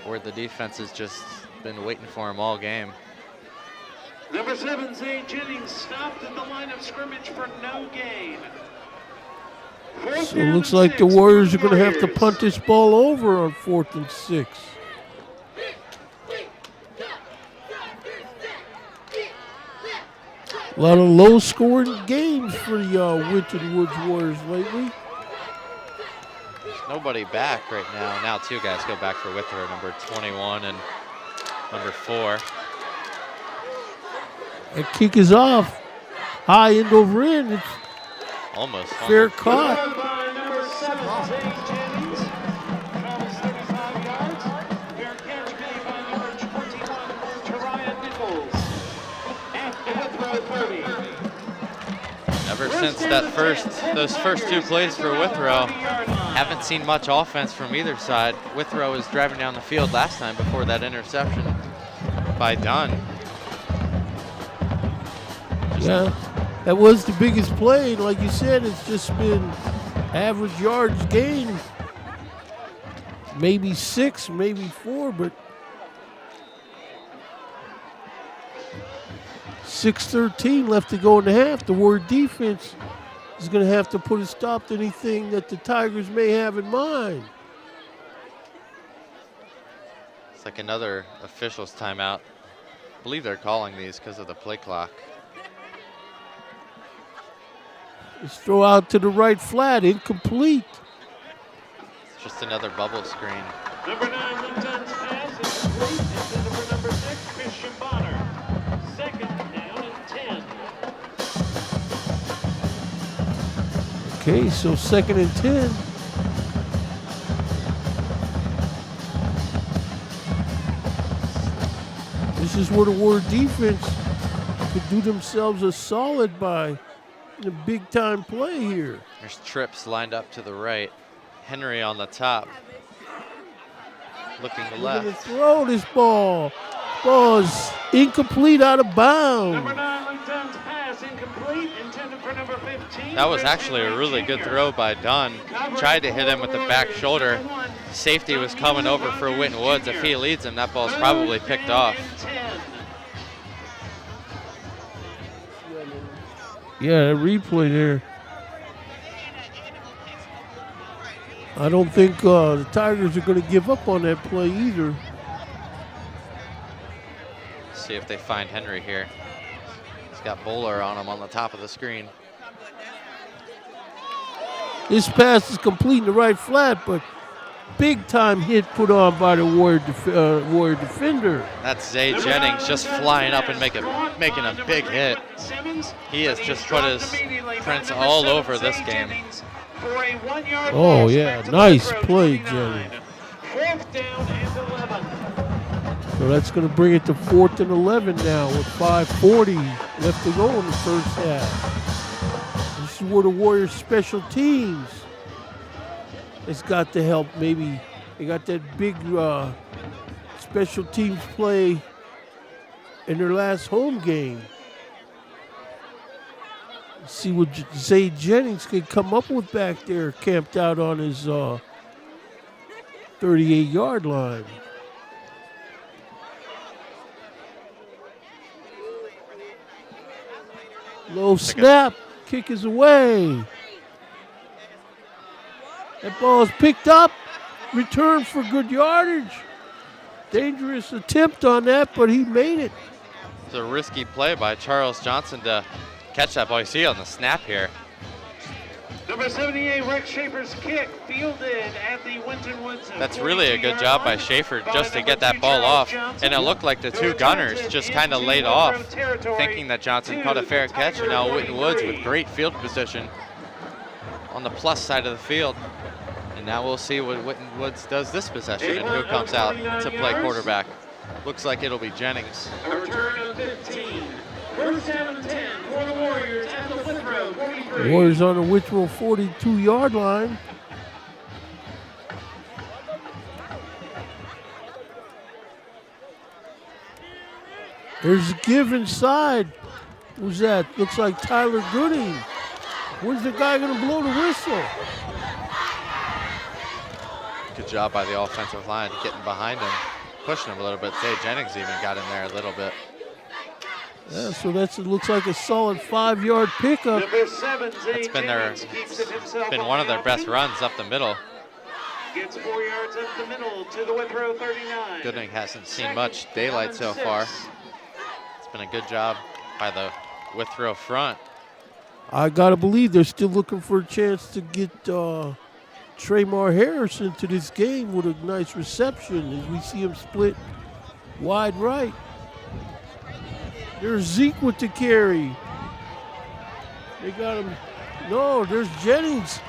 where the defense has just been waiting for him all game. Number 7, Zay Jennings, stopped at the line of scrimmage for no gain. So it looks like the Warriors are going to have to punt this ball over on 4th and 6. A lot of low-scoring games for the Winton Woods Warriors lately. There's nobody back right now. Now 2 guys go back for Withrow, number 21 and number 4. That kick is off. High end over end. It's almost fair caught. Number 7, Zay Jennings, travels 35 yards. Fair catch made by number 21, Tariah Nichols. At the Withrow 30. Ever since those first 2 plays for Withrow, haven't seen much offense from either side. Withrow was driving down the field last time before that interception by Dunn. Yeah, that was the biggest play. Like you said, it's just been average yards gained. Maybe 6, maybe 4, but 6:13 left to go in the half. The Warrior defense is going to have to put a stop to anything that the Tigers may have in mind. It's like another official's timeout. I believe they're calling these because of the play clock. Let's throw out to the right flat, incomplete. It's just another bubble screen. Number 9, Winton's pass is complete. Intended for number 6, Christian Bonner. 2nd down and 10. Okay, so 2nd and 10. This is where the Warrior defense could do themselves a solid by a big-time play here. There's Trips lined up to the right. Henry on the top. Looking to They're going to left. throw this ball. Ball is incomplete, out of bounds. Number 9, Winton's pass incomplete. Intended for number 15. That was actually a really good throw by Dunn. Tried to hit him with the back shoulder. Safety was coming over for Winton Woods. If he leads him, that ball's probably picked off. Yeah, that replay there. I don't think the Tigers are going to give up on that play either. See if they find Henry here. He's got Bowler on him on the top of the screen. This pass is complete in the right flat, but big-time hit put on by the Warrior defender. That's Zay Jennings just flying up and making a big hit. He has just put his prints all over this game. Oh, yeah, nice play, Jennings. 4th down and 11. So that's going to bring it to 4th and 11 now with 5:40 left to go in the first half. This is where the Warriors special teams has got to help. Maybe they got that big special teams play in their last home game. Let's see what Zay Jennings can come up with back there, camped out on his 38-yard line. Low snap, kick is away. That ball is picked up, returned for good yardage. Dangerous attempt on that, but he made it. It's a risky play by Charles Johnson to catch that ball. You see it on the snap here. Number 78, Rex Schaefer's kick, fielded at the Winton Woods. That's really a good job by Schaefer just to get that ball off. And it looked like the two gunners just kind of laid off, thinking that Johnson caught a fair catch. And now Winton Woods with great field position on the plus side of the field. And now we'll see what Winton Woods does this possession and who comes out to play quarterback. Looks like it'll be Jennings. A return of 15. First down and 10 for the Warriors at the Withrow 43. Warriors on the Withrow 42-yard line. There's a give inside. Who's that? Looks like Tyler Gooding. When's the guy going to blow the whistle? Good job by the offensive line getting behind him, pushing him a little bit. Zay Jennings even got in there a little bit. Yeah, so it looks like a solid 5-yard pickup. Number 7, Zay That's been Jennings keeps it himself been on one of the their best offense. runs up the middle. Gets 4 yards up the middle to the Withrow 39. Gooding hasn't seen much daylight so far. It's been a good job by the Withrow front. I got to believe they're still looking for a chance to get Traymar Harris into this game with a nice reception as we see him split wide right. There's Zeke with the carry. They got him. No, there's Jennings.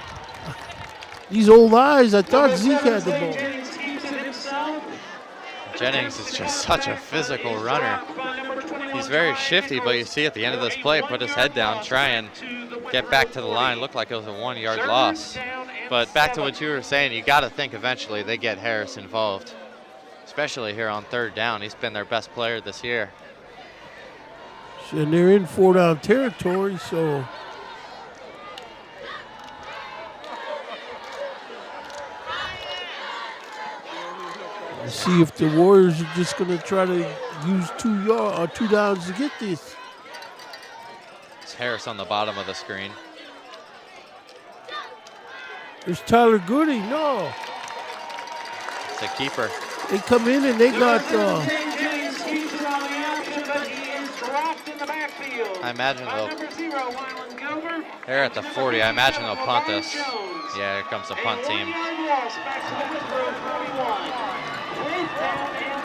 These old eyes, I thought Zeke had the ball. Jennings keeps it himself. Jennings is just such a physical runner. He's very shifty, but you see at the end of this play, put his head down, try and get back to the line. Looked like it was a 1-yard loss. But back to what you were saying, you got to think eventually they get Harris involved, especially here on 3rd down. He's been their best player this year. And they're in 4-down territory, so let's see if the Warriors are just going to try to use 2 downs to get this. It's Harris on the bottom of the screen. There's Tyler Gooding. No, It's a keeper. they come in and they got. Jennings keeps it on the action, but he is dropped in the backfield. I imagine By they'll, number 0, Wyland Gover. they're at the 40. I imagine they'll punt this. Jones. Yeah, here comes the punt team. A 1-yard loss back to the Withrow 41. 4th down and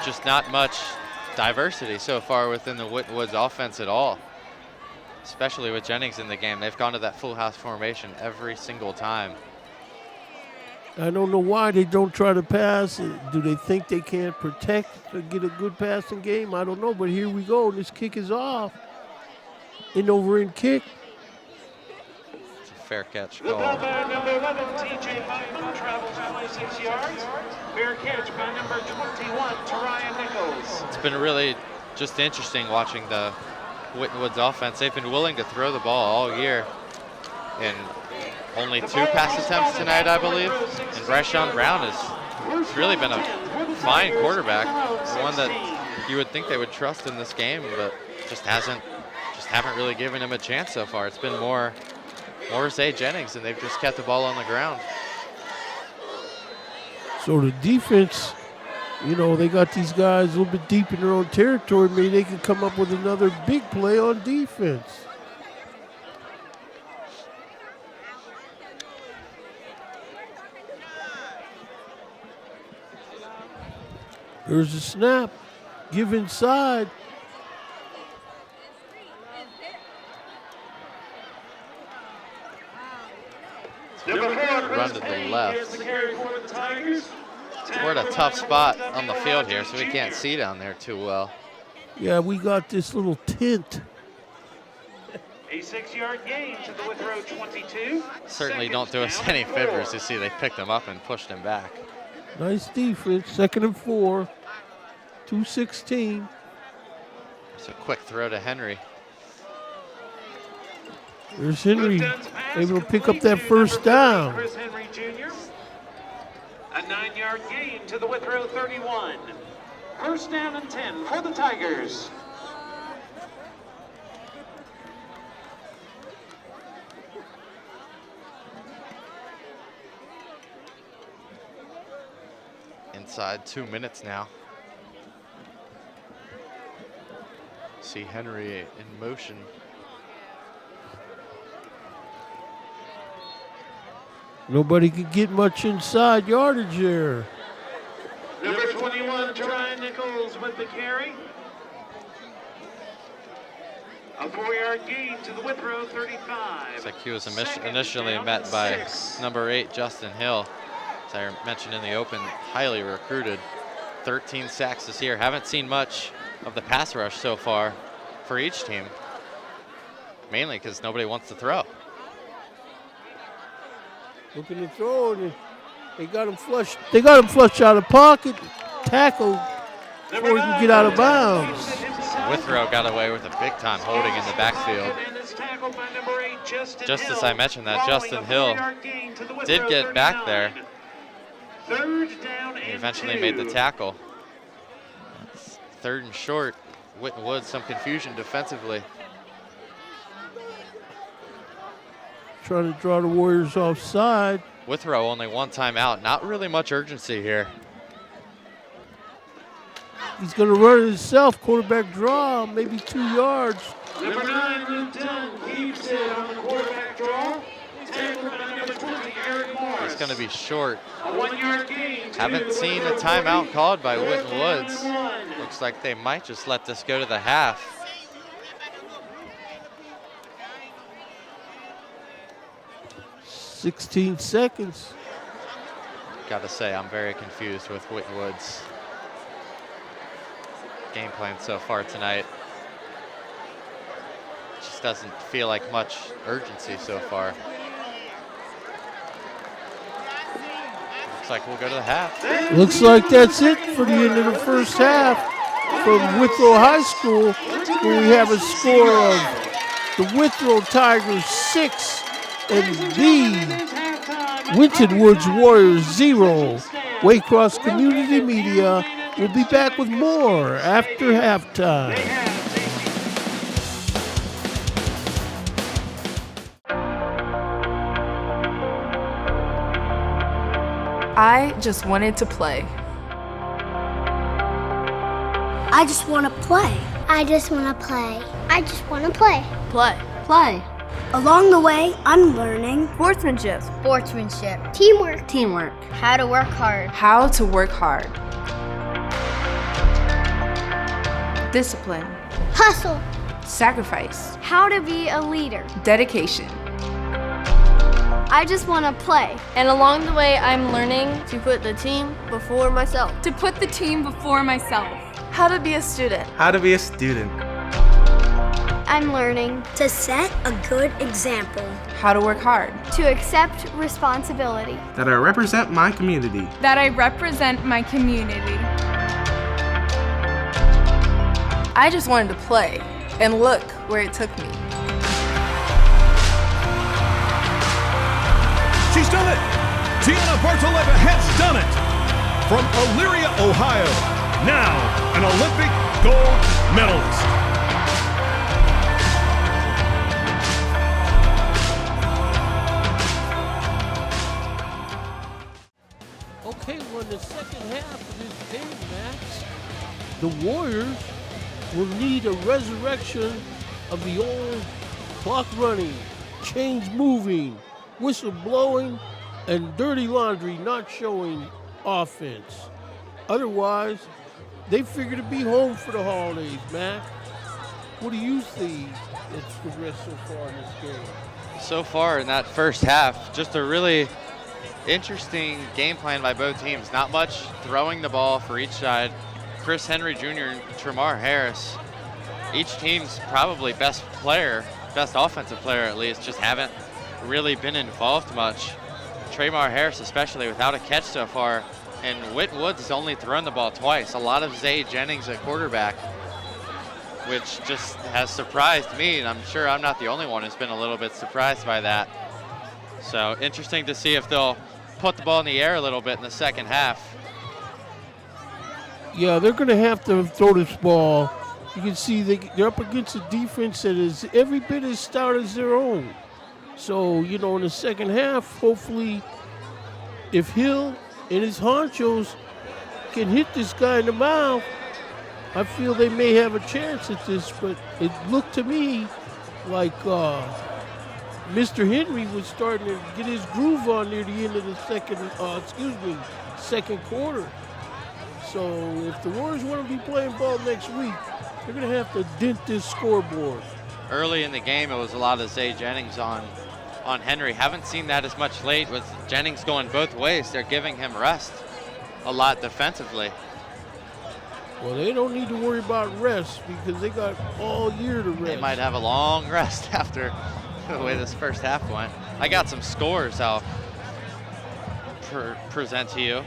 8. Just not much diversity so far within the Winton Woods offense at all, especially with Jennings in the game. They've gone to that full house formation every single time. I don't know why they don't try to pass. Do they think they can't protect or get a good passing game? I don't know, but here we go. This kick is off. An over-in kick. It's a fair catch The call. ball by number 11, TJ Biden, travels 26 yards. Fair catch by number 21, Tariah Nichols. It's been really just interesting watching the Winton Woods offense. They've been willing to throw the ball all year. And only 2 pass attempts tonight, I believe. And Bryshon Brown has really been a fine quarterback, one that you would think they would trust in this game, but haven't really given him a chance so far. It's been more Zay Jennings, and they've just kept the ball on the ground. So the defense, they got these guys a little bit deep in their own territory. Maybe they can come up with another big play on defense. There's a snap. Give inside. Run to the left. We're at a tough spot on the field here, so we can't see down there too well. Yeah, we got this little tint. A 6-yard gain to the Withrow 22. Certainly don't do us any favors. You see they picked him up and pushed him back. Nice defense. 2nd and 4. 2:16. It's a quick throw to Henry. There's Henry able to pick up that first down. Chris Henry Jr. A 9-yard gain to the Withrow 31. 1st down and 10 for the Tigers. outside 2 minutes now. See Henry in motion. Nobody could get much inside yardage there. Number 21, Ryan Nichols with the carry. A 4-yard gain to the Withrow 35. Looks like he was initially met by number 8, Justin Hill. As I mentioned in the open, highly recruited. 13 sacks this year. Haven't seen much of the pass rush so far for each team. Mainly because nobody wants to throw. Looking to throw, and they got him flushed. They got him flushed out of pocket, tackled before he can get out of bounds. Withrow got away with a big time holding in the backfield. Just as I mentioned that, Justin Hill did get back there. He eventually made the tackle. 3rd and short. Winton Woods, some confusion defensively. Trying to draw the Warriors offside. Withrow only 1 timeout. Not really much urgency here. He's going to run it himself. Quarterback draw, maybe 2 yards. Number 9, Winton keeps it on the quarterback draw. Tackled by number 20, Eric Morris. It's going to be short. A 1-yard gain. Haven't seen a timeout called by Winton Woods. Looks like they might just let this go to the half. $16 seconds. Got to say, I'm very confused with Winton Woods' game plan so far tonight. Just doesn't feel like much urgency so far. Looks like we'll go to the half. Looks like that's it for the end of the first half from Withrow High School, where we have a score of the Withrow Tigers 6 and the Winton Woods Warriors 0. Waycross Community Media will be back with more after halftime. I just wanted to play. I just want to play. I just want to play. I just want to play. Play. Play. Along the way, I'm learning Sportsmanship. sportsmanship, teamwork, Teamwork. how to work hard, How to work hard. Discipline. hustle, Sacrifice. how to be a leader. Dedication. I just want to play. And along the way, I'm learning to put the team before myself. To put the team before myself. How to be a student. How to be a student. I'm learning to set a good example, How to work hard. to accept responsibility. That I represent my community. That I represent my community. I just wanted to play, and look where it took me. She's done it! Tiana Bartoletta has done it! From Elyria, Ohio, now an Olympic gold medalist. Okay, well, in the second half of this game, Max, the Warriors will need a resurrection of the old clock running, chains moving, whistle blowing, and dirty laundry not showing offense. Otherwise, they figure to be home for the holidays, Mac. What do you see that's progressed so far in this game? So far in that first half, just a really interesting game plan by both teams. Not much throwing the ball for each side. Chris Henry Jr. and Tremar Harris, each team's probably best player, best offensive player at least, just haven't really been involved much. Tremar Harris especially without a catch so far, and Winton Woods has only thrown the ball twice. A lot of Zay Jennings at quarterback, which just has surprised me, and I'm sure I'm not the only one who's been a little bit surprised by that. So interesting to see if they'll put the ball in the air a little bit in the second half. Yeah, they're going to have to throw this ball. You can see they're up against a defense that is every bit as stout as their own. So, you know, in the second half, hopefully, if Hill and his honchos can hit this guy in the mouth, I feel they may have a chance at this. But it looked to me like Mr. Henry was starting to get his groove on near the end of the second quarter. So if the Warriors want to be playing ball next week, they're going to have to dent this scoreboard. Early in the game, it was a lot of Zay Jennings on Henry. Haven't seen that as much late with Jennings going both ways. They're giving him rest a lot defensively. Well, they don't need to worry about rest because they got all year to rest. They might have a long rest after the way this first half went. I got some scores I'll present to you,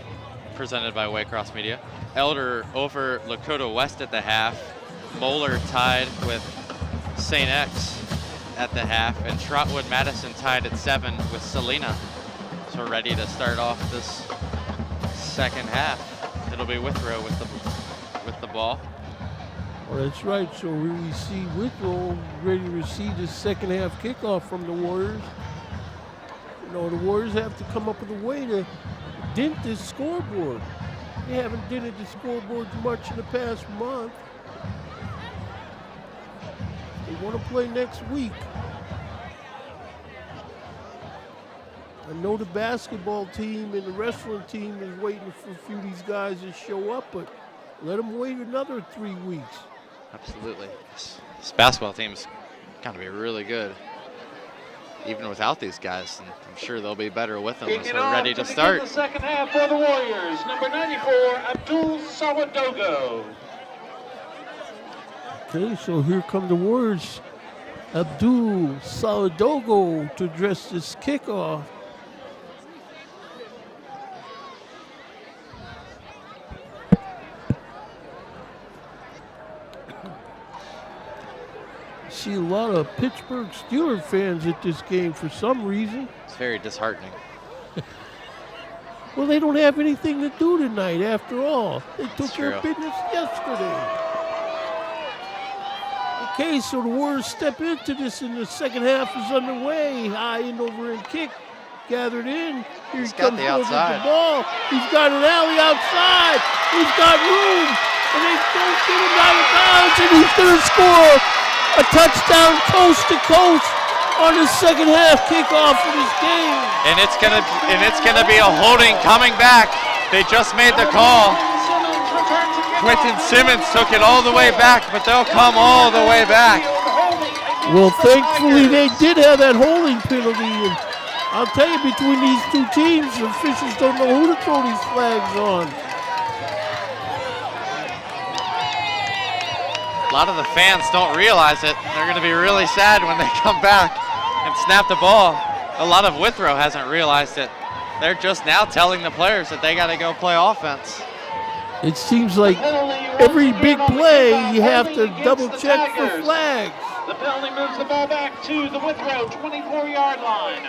presented by Waycross Media. Elder over Lakota West at the half. Moeller tied with St. X at the half, and Trotwood Madison tied at 7 with Salina. So we're ready to start off this second half. It'll be Withrow with the ball. Well, that's right. So here we see Withrow ready to receive the second half kickoff from the Warriors. You know, the Warriors have to come up with a way to dent this scoreboard. They haven't dented the scoreboard much in the past month. They want to play next week. I know the basketball team and the wrestling team is waiting for a few of these guys to show up, but let them wait another 3 weeks. Absolutely. This basketball team's got to be really good, even without these guys, and I'm sure they'll be better with them as we're ready to start. The second half for the Warriors, number 94, Abdul Sawadogo. Okay, so here come the Warriors. Abdul Sawadogo to address this kickoff. See a lot of Pittsburgh Steelers fans at this game for some reason. It's very disheartening. Well, they don't have anything to do tonight after all. They took care of true. business yesterday. Okay, so the Warriors step into this and the second half is underway. High end over and kick gathered in. Here He's he got comes the over outside. the ball. He's got an alley outside. He's got room. And they don't get him out of bounds, and he's going to score a touchdown coast to coast on the second half kickoff of this game. And it's gonna be a holding coming back. They just made the call. Quentin Simmons took it all the way back, but they'll come all the way back. Well, thankfully they did have that holding penalty. And I'll tell you, between these two teams, the officials don't know who to throw these flags on. A lot of the fans don't realize it. They're going to be really sad when they come back and snap the ball. A lot of Withrow hasn't realized it. They're just now telling the players that they got to go play offense. It seems like every big play you have to double check for flags. The penalty moves the ball back to the Withrow 24-yard line.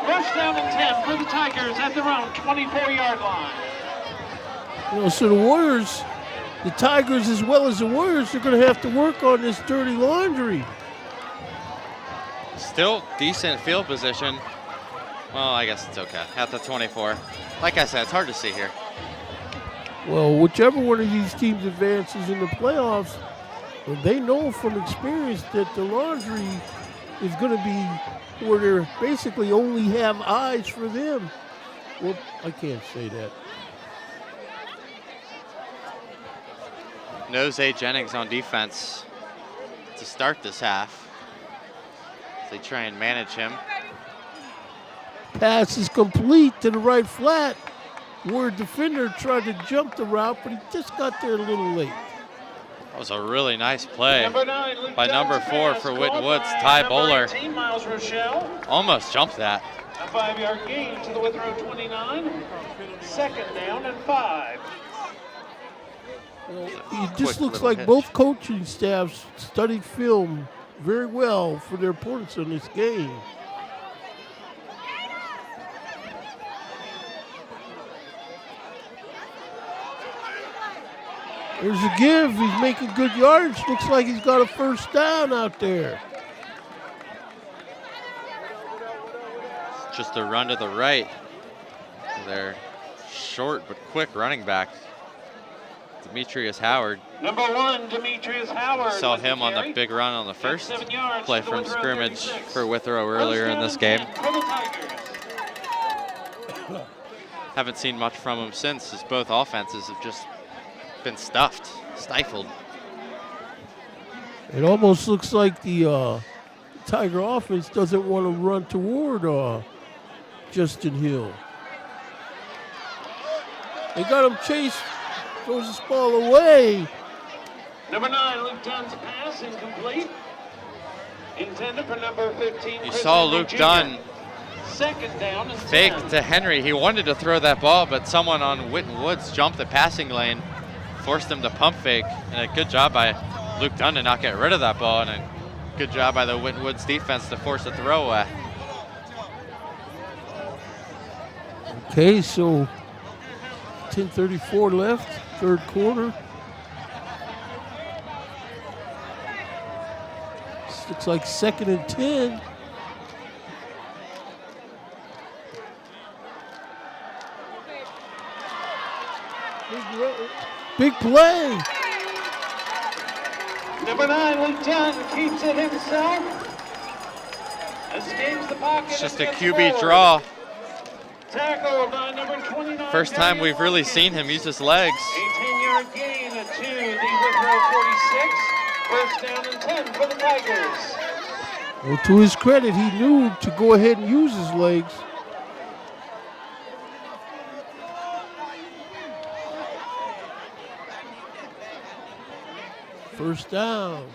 First down and 10 for the Tigers at their own 24-yard line. You know, so the Warriors, the Tigers as well as the Warriors, they're going to have to work on this dirty laundry. Still decent field position. Well, I guess it's okay. At the 24. Like I said, it's hard to see here. Well, whichever one of these teams advances in the playoffs, well, they know from experience that the laundry is going to be where they basically only have eyes for them. Well, I can't say that. No Zay Jennings on defense to start this half. They try and manage him. Pass is complete to the right flat. Warrior defender tried to jump the route, but he just got there a little late. That was a really nice play Number 9, Luke by number Johnson 4 pass for caught Winton Woods. by Ty number Bowler 18, Miles Rochelle. almost jumped that. A 5-yard gain to the Withrow 29. Second down and 5. It just Quick looks little like hitch. both coaching staffs studied film very well for their opponents in this game. There's a give. He's making good yardage. Looks like he's got a first down out there. Just a run to the right. They're short but quick running back. Demetrius Howard. Number 1, Demetrius Howard. Saw him on the big run on the first play from scrimmage for Withrow earlier in this game. Haven't seen much from him since, as both offenses have just been stifled. It almost looks like the Tiger offense doesn't want to run toward Justin Hill. They got him chased, throws this ball away. Number 9, Luke Dunn's pass, incomplete. Intended for number 15. You saw Luke Dunn Second down and fake 10. to Henry. He wanted to throw that ball, but someone on Winton Woods jumped the passing lane, forced him to pump fake, and a good job by Luke Dunn to not get rid of that ball, and a good job by the Winton Woods defense to force a throw away. Okay, so 10:34 left, third quarter. This looks like 2nd and 10. Big play. Number 9, Luke Dunn keeps it himself. Escapes the pocket. It's just a and gets QB forward. draw. Tackled by number 29. First time we've really seen him use his legs. A 10-yard gain to the Withrow 46. First down and 10 for the Tigers. Well, to his credit, he knew to go ahead and use his legs. First down.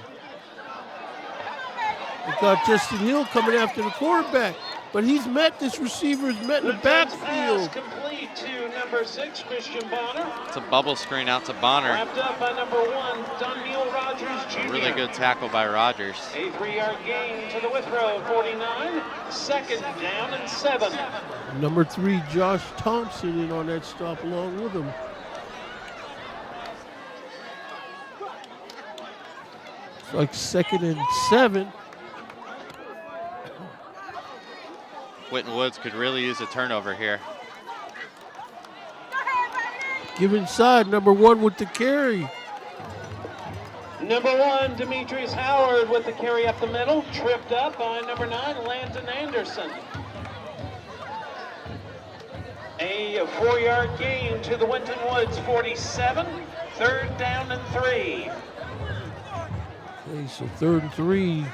They got Justin Hill coming after the quarterback, but this receiver's met in the backfield. Complete to number 6, Christian Bonner. It's a bubble screen out to Bonner. Wrapped up by number 1, Daniel Rogers Jr. A really good tackle by Rogers. A 3-yard gain to the Withrow 49. Second down and 7. Number 3, Josh Thompson in on that stop along with him. It's like 2nd and 7. Winton Woods could really use a turnover here. Give inside, number 1 with the carry. Number 1, Demetrius Howard with the carry up the middle. Tripped up by number 9, Landon Anderson. A 4-yard gain to the Winton Woods 47. Third down and 3. Okay, so 3rd and 3.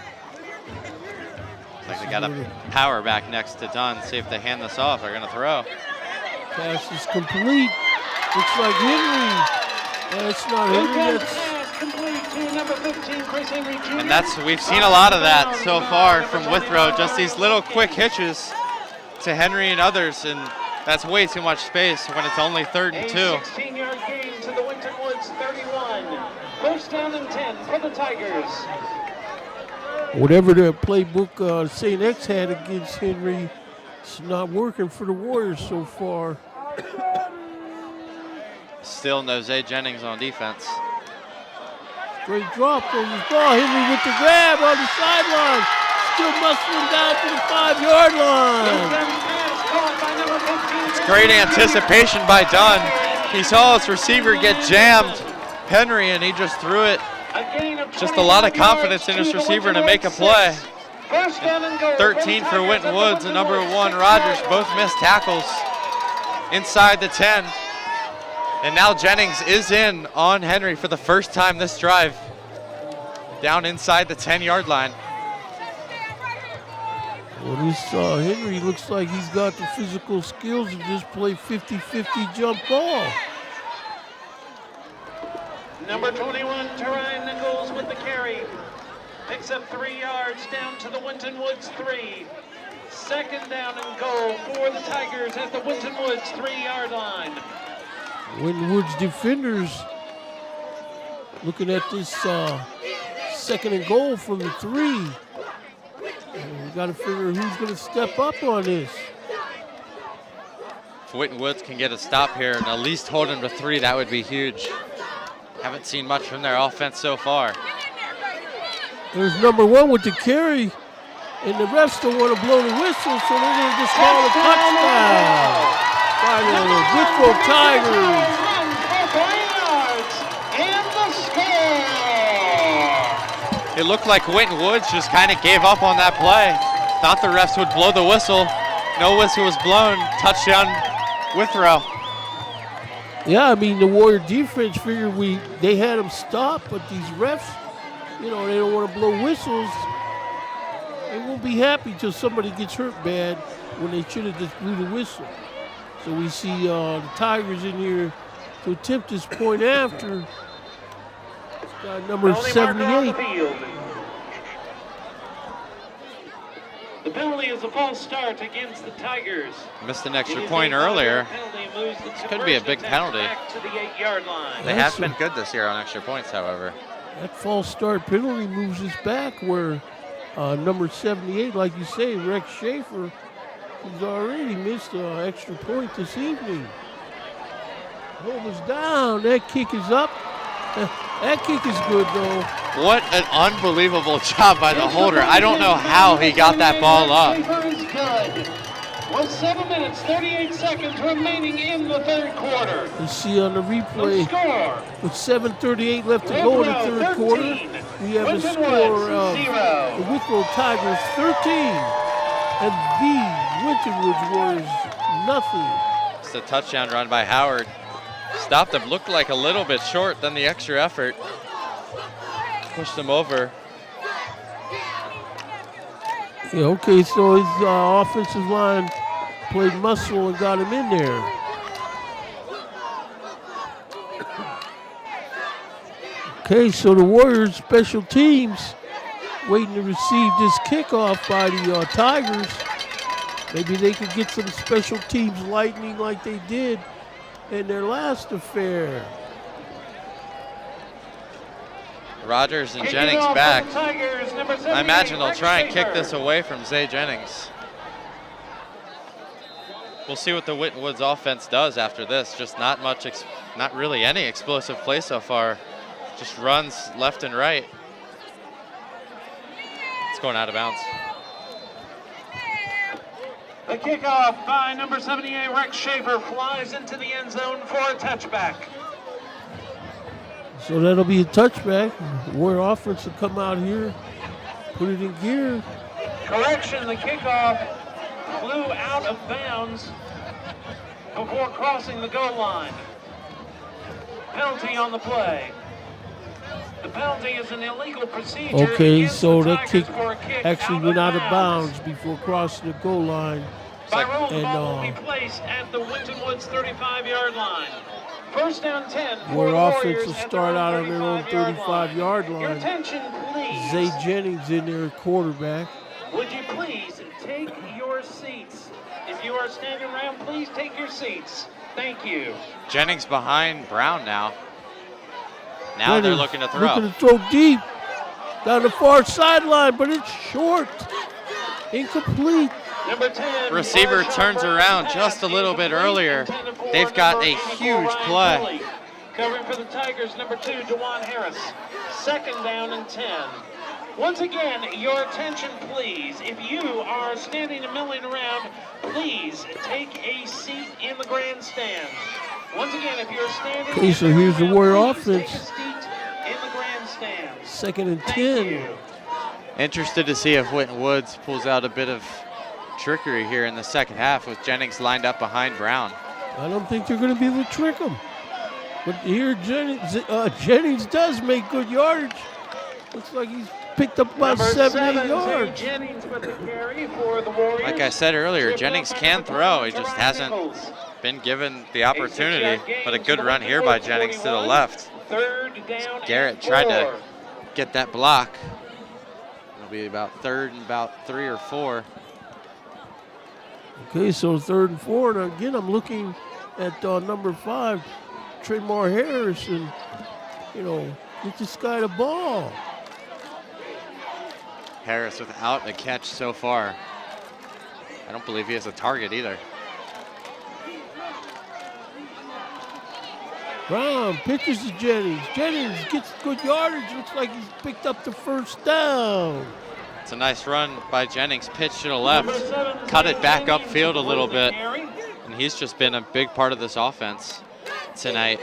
Like they got a power back next to Dunn. See if they hand this off. They're going to throw. Pass is complete. Looks like Henry. That's not Henry. Pass complete to number 15, Chris Henry Jr. And we've seen a lot of that so far from Withrow. Just these little quick hitches to Henry and others, and that's way too much space when it's only 3rd and 2. A 16-yard gain to the Winton Woods 31. First down and 10 for the Tigers. Whatever the playbook St. X had against Henry, it's not working for the Warriors so far. Still no Zay Jennings on defense. Great drop on the ball. Henry with the grab on the sideline. Still muscling down to the 5-yard line. It's great anticipation by Dunn. He saw his receiver get jammed, Henry, and he just threw it. Just a lot of confidence in his receiver to make a play. 13 for Winton Woods and number 1 Rogers both missed tackles inside the 10. And now Jennings is in on Henry for the first time this drive. Down inside the 10-yard line. Well, this Henry looks like he's got the physical skills to just play 50-50 jump ball. Number 21, Terine Nichols with the carry. Picks up 3 yards down to the Winton Woods 3. Second down and goal for the Tigers at the Winton Woods 3-yard line. Winton Woods defenders looking at this 2nd and goal from the 3. And we got to figure who's going to step up on this. If Winton Woods can get a stop here and at least hold him to 3, that would be huge. Haven't seen much from their offense so far. There's number 1 with the carry, and the refs don't want to blow the whistle, so they're going to just call a touchdown by the Withrow Tigers. It looked like Winton Woods just kind of gave up on that play. Thought the refs would blow the whistle. No whistle was blown. Touchdown, Withrow. Yeah, I mean, the Warrior defense figured they had them stopped, but these refs, they don't want to blow whistles. They won't be happy till somebody gets hurt bad when they should have just blew the whistle. So we see the Tigers in here to attempt this point after. It's got number 78. The penalty is a false start against the Tigers. Missed an extra point earlier. This could be a big penalty. Back to the 8-yard line. They have been good this year on extra points, however. That false start penalty moves us back where number 78, like you say, Rex Schaefer, he's already missed an extra point this evening. Home is down. That kick is up. That kick is good, though. What an unbelievable job by the holder. I don't know how he got that ball up. With 7 minutes, 38 seconds remaining in the third quarter. You see on the replay, with 7:38 left to go in the third quarter, we have a score of the Withrow Tigers 13 and the Winton Woods Warriors nothing. It's a touchdown run by Howard. Stopped him, looked like a little bit short than the extra effort. Pushed him over. Yeah, okay, so his offensive line played muscle and got him in there. Okay, so the Warriors special teams waiting to receive this kickoff by the Tigers. Maybe they could get some special teams lightning like they did in their last affair. Rogers and Jennings back. I imagine they'll try and kick this away from Zay Jennings. We'll see what the Winton Woods offense does after this. Just not really any explosive play so far. Just runs left and right. It's going out of bounds. The kickoff by number 78, Rex Schaefer, flies into the end zone for a touchback. So that'll be a touchback. Warrior offense will come out here, put it in gear. Correction, the kickoff flew out of bounds before crossing the goal line. Penalty on the play. The penalty is an illegal procedure. Okay, so that kick actually went out of bounds before crossing the goal line. By rule, the ball will be placed at the Winton Woods 35-yard line. First down 10. Warrior offense will start out on their own 35-yard line. Your attention, please. Zay Jennings in there at quarterback. Would you please take your seats? If you are standing around, please take your seats. Thank you. Jennings behind Brown now. Now they're looking to throw. Looking to throw deep down the far sideline, but it's short. Incomplete. Number 10. Receiver turns around just a little bit earlier. They've got a huge play. Covering for the Tigers, number 2, DeJuan Harris. Second down and 10. Once again, your attention, please. If you are standing and milling around, please take a seat in the grandstand. Once again, if you're standing, okay, so here's the Warrior offense. Take a seat in the grandstand. Second and 10. Interested to see if Winton Woods pulls out a bit of trickery here in the second half with Jennings lined up behind Brown. I don't think they're going to be able to trick him. But here Jennings does make good yardage. Looks like he's picked up about 7-8 yards. Jennings with the carry for the Warriors. Like I said earlier, Jennings can throw. He just hasn't been given the opportunity. But a good run here by Jennings to the left. Garrett tried to get that block. It'll be about third and about 3 or 4. Okay, so 3rd and 4. And again, I'm looking at number 5, Tremar Harris, and, get this guy the ball. Harris without a catch so far. I don't believe he has a target either. Brown pitches to Jennings. Jennings gets good yardage. Looks like he's picked up the first down. It's a nice run by Jennings. Pitch to the left. Cut it back upfield a little bit. And he's just been a big part of this offense tonight.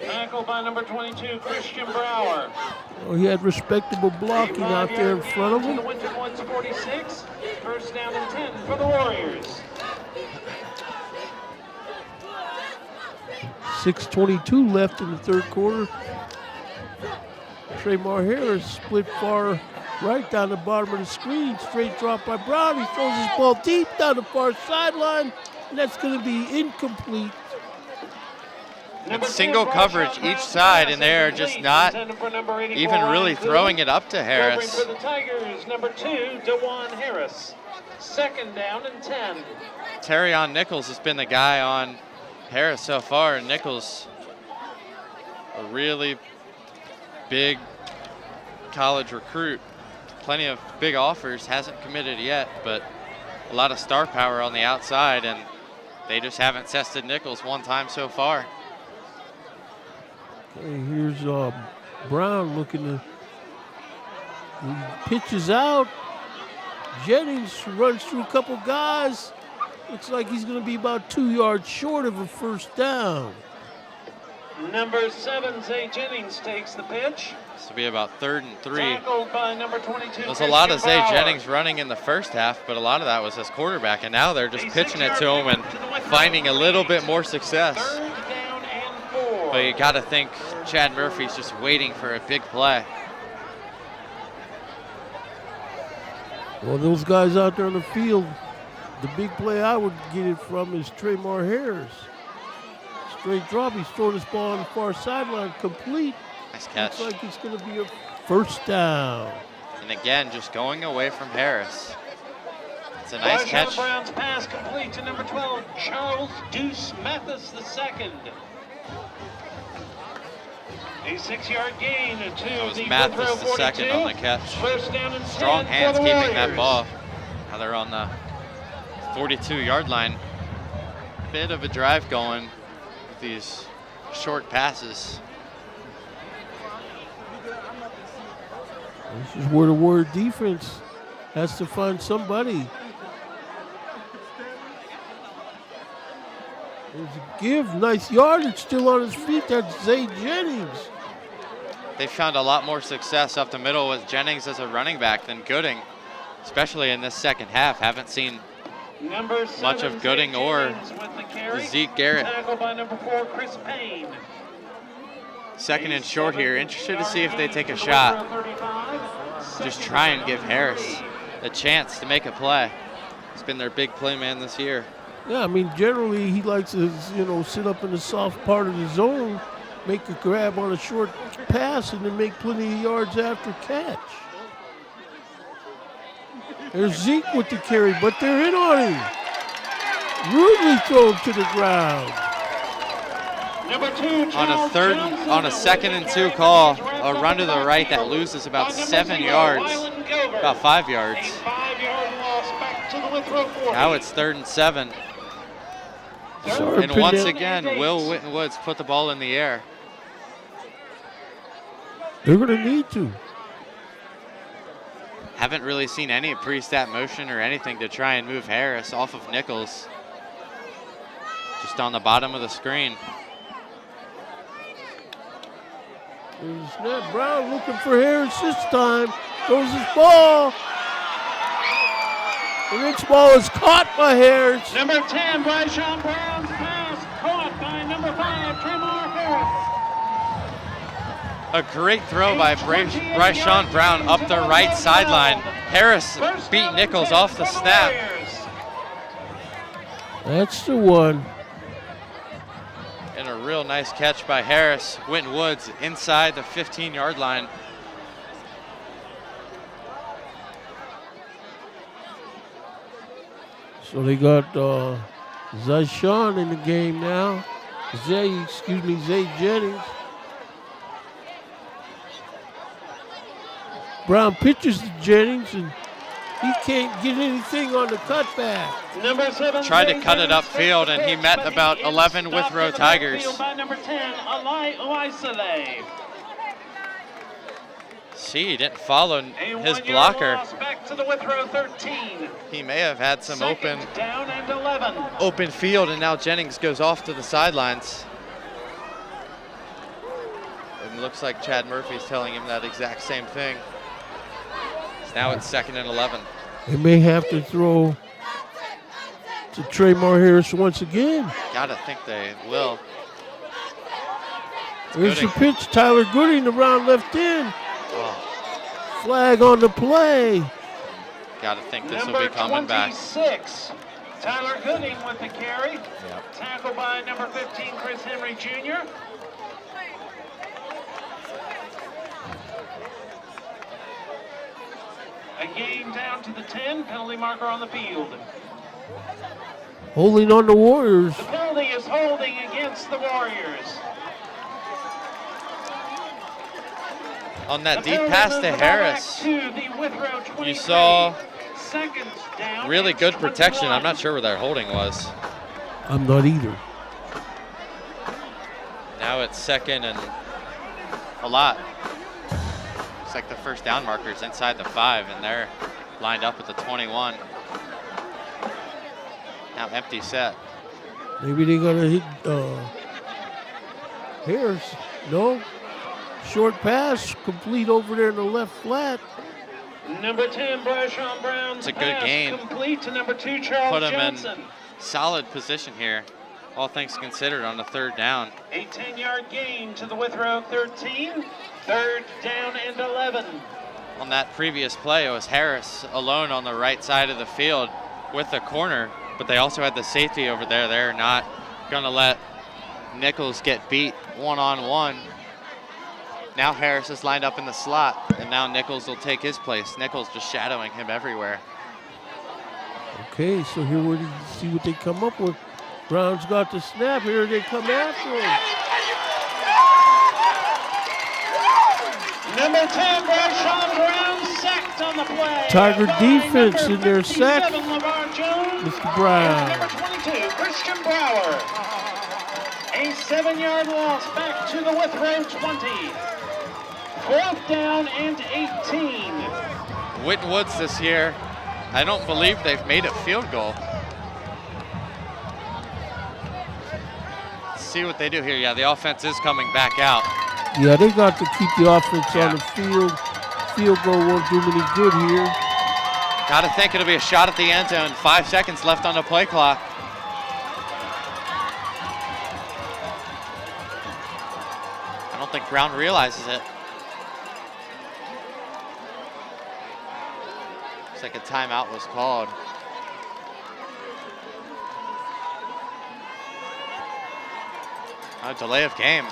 Tackle by number 22, Christian Brower. Well, he had respectable blocking out there in front of To him. the Winton Woods 46. First down and 10 for the Warriors. 6:22 left in the third quarter. Tremar Harris split far right down the bottom of the screen. Straight drop by Brown. He throws his ball deep down the far sideline, and that's going to be incomplete. It's single coverage each side, and they're just not even really throwing it up to Harris. For the Tigers, number 2, DeJuan Harris. Second down and 10. Terrion Nichols has been the guy on Harris so far, and Nichols, a really big college recruit. Plenty of big offers, hasn't committed yet, but a lot of star power on the outside, and they just haven't tested Nichols one time so far. Okay, here's Brown looking to, he pitches out. Jennings runs through a couple guys. Looks like he's going to be about 2 yards short of a first down. Number 7, Zay Jennings takes the pitch. This will be about 3rd and 3. Tackled by number 22. There's a lot of Zay Jennings running in the first half, but a lot of that was his quarterback, and now they're just pitching it to him and finding a little bit more success. Third down and 4. But you got to think Chad Murphy's just waiting for a big play. Well, those guys out there on the field, the big play I would get it from is Tremar Harris. Straight drop, he's throwing this ball on the far sideline, complete. Nice catch. Looks like it's going to be a first down. And again, just going away from Harris. It's a nice catch. Brown's pass complete to number 12, Charles Deuce Mathis II. A 6-yard gain to That was the Mathis Withrow the second 42. on the catch. First down and 10 Strong hands for the keeping that Warriors. ball. Now they're on the 42-yard line. Bit of a drive going with these short passes. This is where the Warrior defense has to find somebody. There's a give, nice yardage, still on his feet. That's Zay Jennings. They found a lot more success up the middle with Jennings as a running back than Gooding, especially in this second half. Haven't seen Number 7, much of Gooding Zay or Jennings with the carry. Zeke Garrett. Tackled by number 4, Chris Payne. Second and short here. Interested to see if they take a shot. Just try and give Harris a chance to make a play. He's been their big play man this year. Yeah, I mean, generally he likes to, sit up in the soft part of the zone, make a grab on a short pass, and then make plenty of yards after catch. There's Zeke with the carry, but they're in on him. Rudely thrown to the ground. Number 2, On a 2nd and 2 call, a run to the right that loses about 7 yards, about 5 yards. 5-yard loss back to the Withrow 40. Now it's 3rd and 7. And once again, Will Winton Woods put the ball in the air. They're going to need to. Haven't really seen any pre-snap motion or anything to try and move Harris off of Nichols. Just on the bottom of the screen. There's a snap. Brown looking for Harris this time. Throws his ball. The next ball is caught by Harris. Number 10, Bryshawn Brown's pass caught by number 5, Tremar Harris. A great throw by Bryshawn Brown up the right sideline. Harris beat Nichols off the snap. That's the one. And a real nice catch by Harris. Winton Woods inside the 15-yard line. So they got Zyshawn in the game now. Zay Jennings. Brown pitches to Jennings, and he can't get anything on the cutback. Number 7, Tried to cut it upfield, and he met about 11 Withrow Tigers. By number 10, OHSAA. See, he didn't follow his 1-yard blocker. loss back to the Withrow 13. He may have had some Second down and 11. open field, and now Jennings goes off to the sidelines. looks like Chad Murphy's telling him that exact same thing. So now it's 2nd and 11. They may have to throw to Traymar Harris once again. Gotta think they will. There's the pitch. Tyler Gooding around left in. Oh. Flag on the play. Gotta think this will be coming back. Number 26, Tyler Gooding with the carry. Yep. Tackled by number 15, Chris Henry Jr. A game down to the 10, penalty marker on the field. Holding on the Warriors. The penalty is holding against the Warriors. On that deep pass to Harris, you saw really good protection. I'm not sure where their holding was. I'm not either. Now it's 2nd and a lot. Looks like the first down marker's inside the 5, and they're lined up at the 21. Now empty set. Maybe they're gonna hit Harris. No. Short pass, complete over there in the left flat. Number 10, Bryshawn Brown. It's a good gain. Complete to number 2, Charles Put him Johnson. in solid position here, all things considered, on the 3rd down. A 10-yard gain to the Withrow 13. 3rd down and 11. On that previous play, it was Harris alone on the right side of the field with the corner, but they also had the safety over there. They're not gonna let Nichols get beat one-on-one. Now Harris is lined up in the slot, and now Nichols will take his place. Nichols just shadowing him everywhere. Okay, so here we see what they come up with. Brown's got the snap. Here they come after him. Number 10, Bryshawn Brown, sacked on the play. Tiger defense in their sack. Mr. Mr. Brown. Number 22, Christian Brower. A 7-yard loss back to the Withrow 20. 4th down and 18. Winton Woods this year, I don't believe they've made a field goal. Let's see what they do here. Yeah, the offense is coming back out. Yeah, they got to keep the offense on the field. Field goal won't do any good here. Gotta think it'll be a shot at the end zone. 5 seconds left on the play clock. I don't think Brown realizes it. Looks like a timeout was called. A delay of game.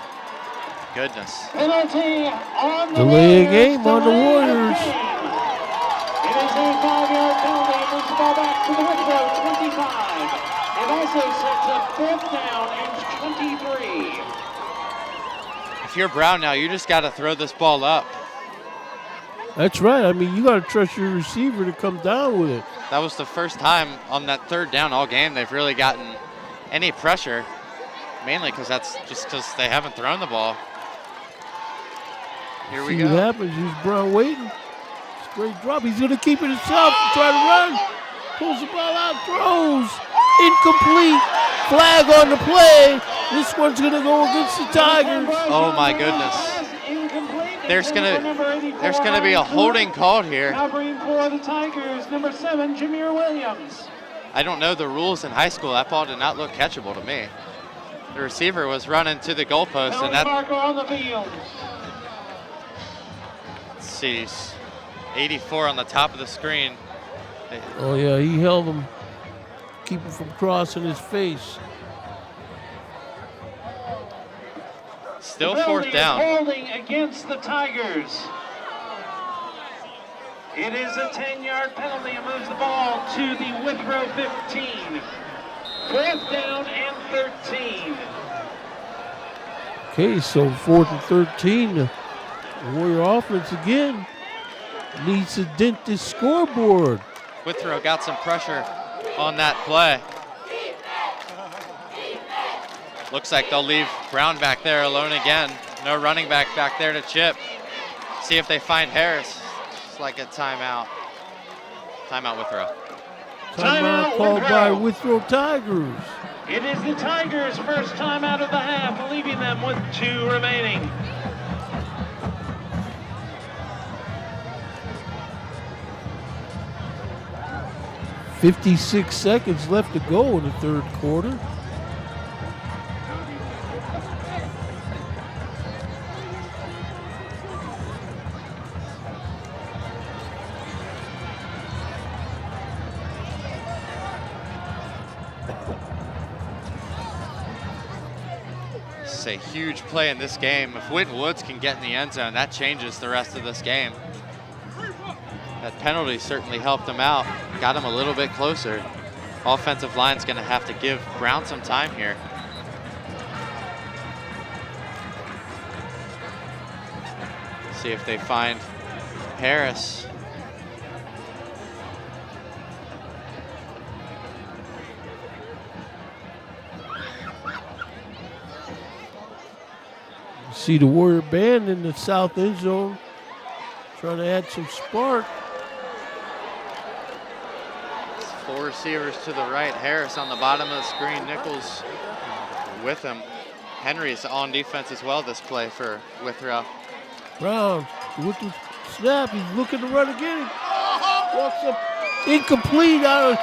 Goodness. Penalty on the Delay of Warriors. game on the Delay of Warriors. game. It is a 5-yard penalty. It moves the ball back to the Withrow 25. It also sets up 4th down and 23. If you're Brown now, you just got to throw this ball up. That's right. I mean, you got to trust your receiver to come down with it. That was the first time on that 3rd down all game they've really gotten any pressure, mainly because that's just because they haven't thrown the ball. Here we See go. what happens. He's Brown waiting. Straight drop. He's going to keep it himself and try to run. Pulls the ball out, throws. Incomplete. Flag on the play. This one's going to go against the Tigers. Oh my goodness. There's gonna be a holding called here. Covering for the Tigers, number 7, Jameer Williams. I don't know the rules in high school. That ball did not look catchable to me. The receiver was running to the goalpost, and that. Marker on the field. Let's see, 84 on the top of the screen. Oh, yeah, he held him. Keep him from crossing his face. Still 4th down. Holding against the Tigers. It is a 10-yard penalty. It moves the ball to the Withrow 15. 4th down and 13. Okay, so 4th and 13. The Warrior offense again needs to dent this scoreboard. Withrow got some pressure on that play. Looks like they'll leave Brown back there alone again. No running back there to chip. See if they find Harris. It's like a timeout. Timeout Withrow. Timeout called by Withrow Tigers. It is the Tigers' first time out of the half, leaving them with 2 remaining. 56 seconds left to go in the third quarter. It's a huge play in this game. If Winton Woods can get in the end zone, that changes the rest of this game. That penalty certainly helped him out, got him a little bit closer. Offensive line's gonna have to give Brown some time here. See if they find Harris. See the Warrior band in the south end zone, trying to add some spark. Four receivers to the right. Harris on the bottom of the screen. Nichols with him. Henry's on defense as well this play for Withrow. Brown with the snap. He's looking to run again. Walks up incomplete out of.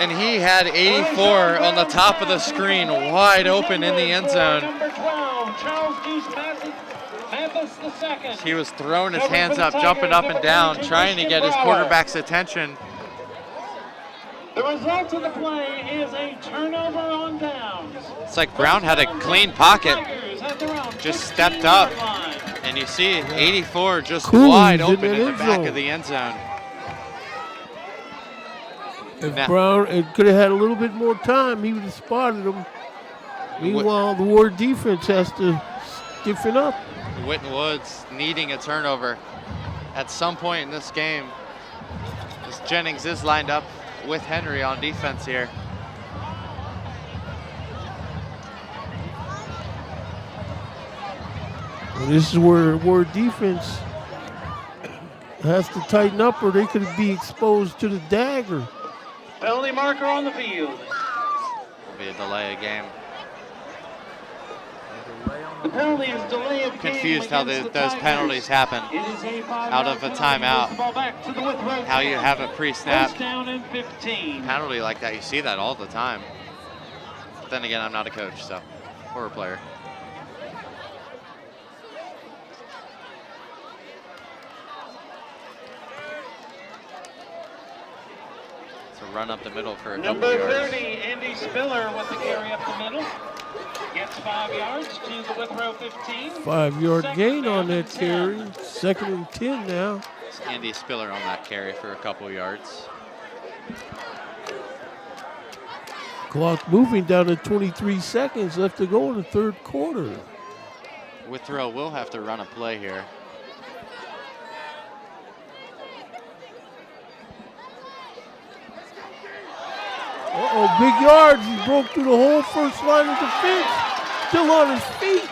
And he had 84 on the top of the screen, wide open in the end zone. Number 12, Charles Deuce Mathis II. He was throwing his hands up, jumping up and down, trying to get his quarterback's attention. The result of the play is a turnover on downs. It's like Brown had a clean pocket, just stepped up, and you see 84 just wide open in the back of the end zone. If Brown could have had a little bit more time, he would have spotted him. Meanwhile, the Warrior defense has to stiffen up. Winton Woods needing a turnover at some point in this game. As Jennings is lined up with Henry on defense here. Well, this is where Warrior defense has to tighten up, or they could be exposed to the dagger. Penalty marker on the field. It'll be a delay of game. The penalty is delay of game. Confused how those penalties happen. Out of a timeout. How you have a pre-snap penalty like that. You see that all the time. But then again, I'm not a coach, so, or a player. Run up the middle for a couple yards. Number 30, Andy Spiller with the carry up the middle. Gets 5 yards to the Withrow 15. 5-yard gain on that carry. 2nd and 10 now. It's Andy Spiller on that carry for a couple yards. Clock moving down to 23 seconds left to go in the third quarter. Withrow will have to run a play here. Uh-oh, big yards. He broke through the whole first line of defense. Still on his feet.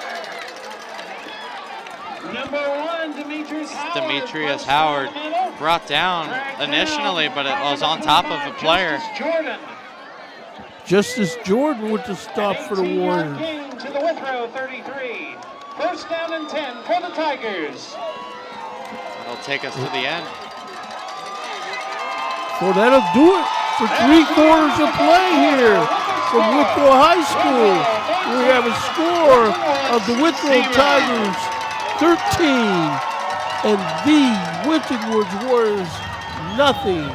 Number 1, Demetrius Howard brought down initially, but it was on top of a player. Justice Jordan with the stop for the Warriors. To the Withrow 33. 1st down and 10 for the Tigers. That'll take us to the end. So that'll do it for 3 quarters of play here from Withrow High School. We have a score of the Withrow Tigers 13 and the Winton Woods Warriors nothing.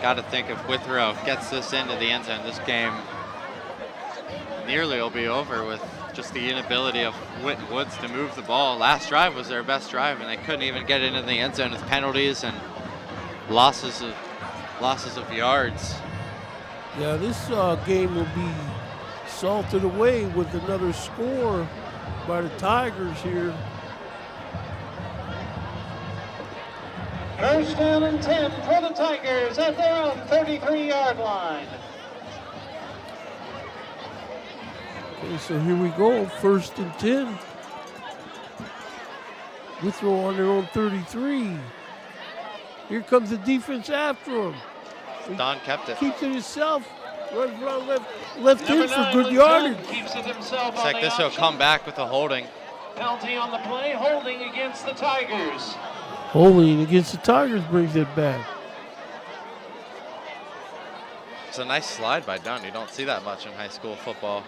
Got to think if Withrow gets this into the end zone, this game nearly will be over with just the inability of Winton Woods to move the ball. Last drive was their best drive, and they couldn't even get it into the end zone with penalties and losses of yards. Yeah, this game will be salted away with another score by the Tigers here. 1st down and 10 for the Tigers at their own 33-yard line. Okay, so here we go, 1st and 10. Withrow on their own 33. Here comes the defense after him. Don kept it. Keeps it himself. Runs around left in Number for 9, good Winton, yardage. keeps it himself Looks on like the this will option. come back with a holding. Penalty on the play, holding against the Tigers. Holding against the Tigers brings it back. It's a nice slide by Dunn. You don't see that much in high school football.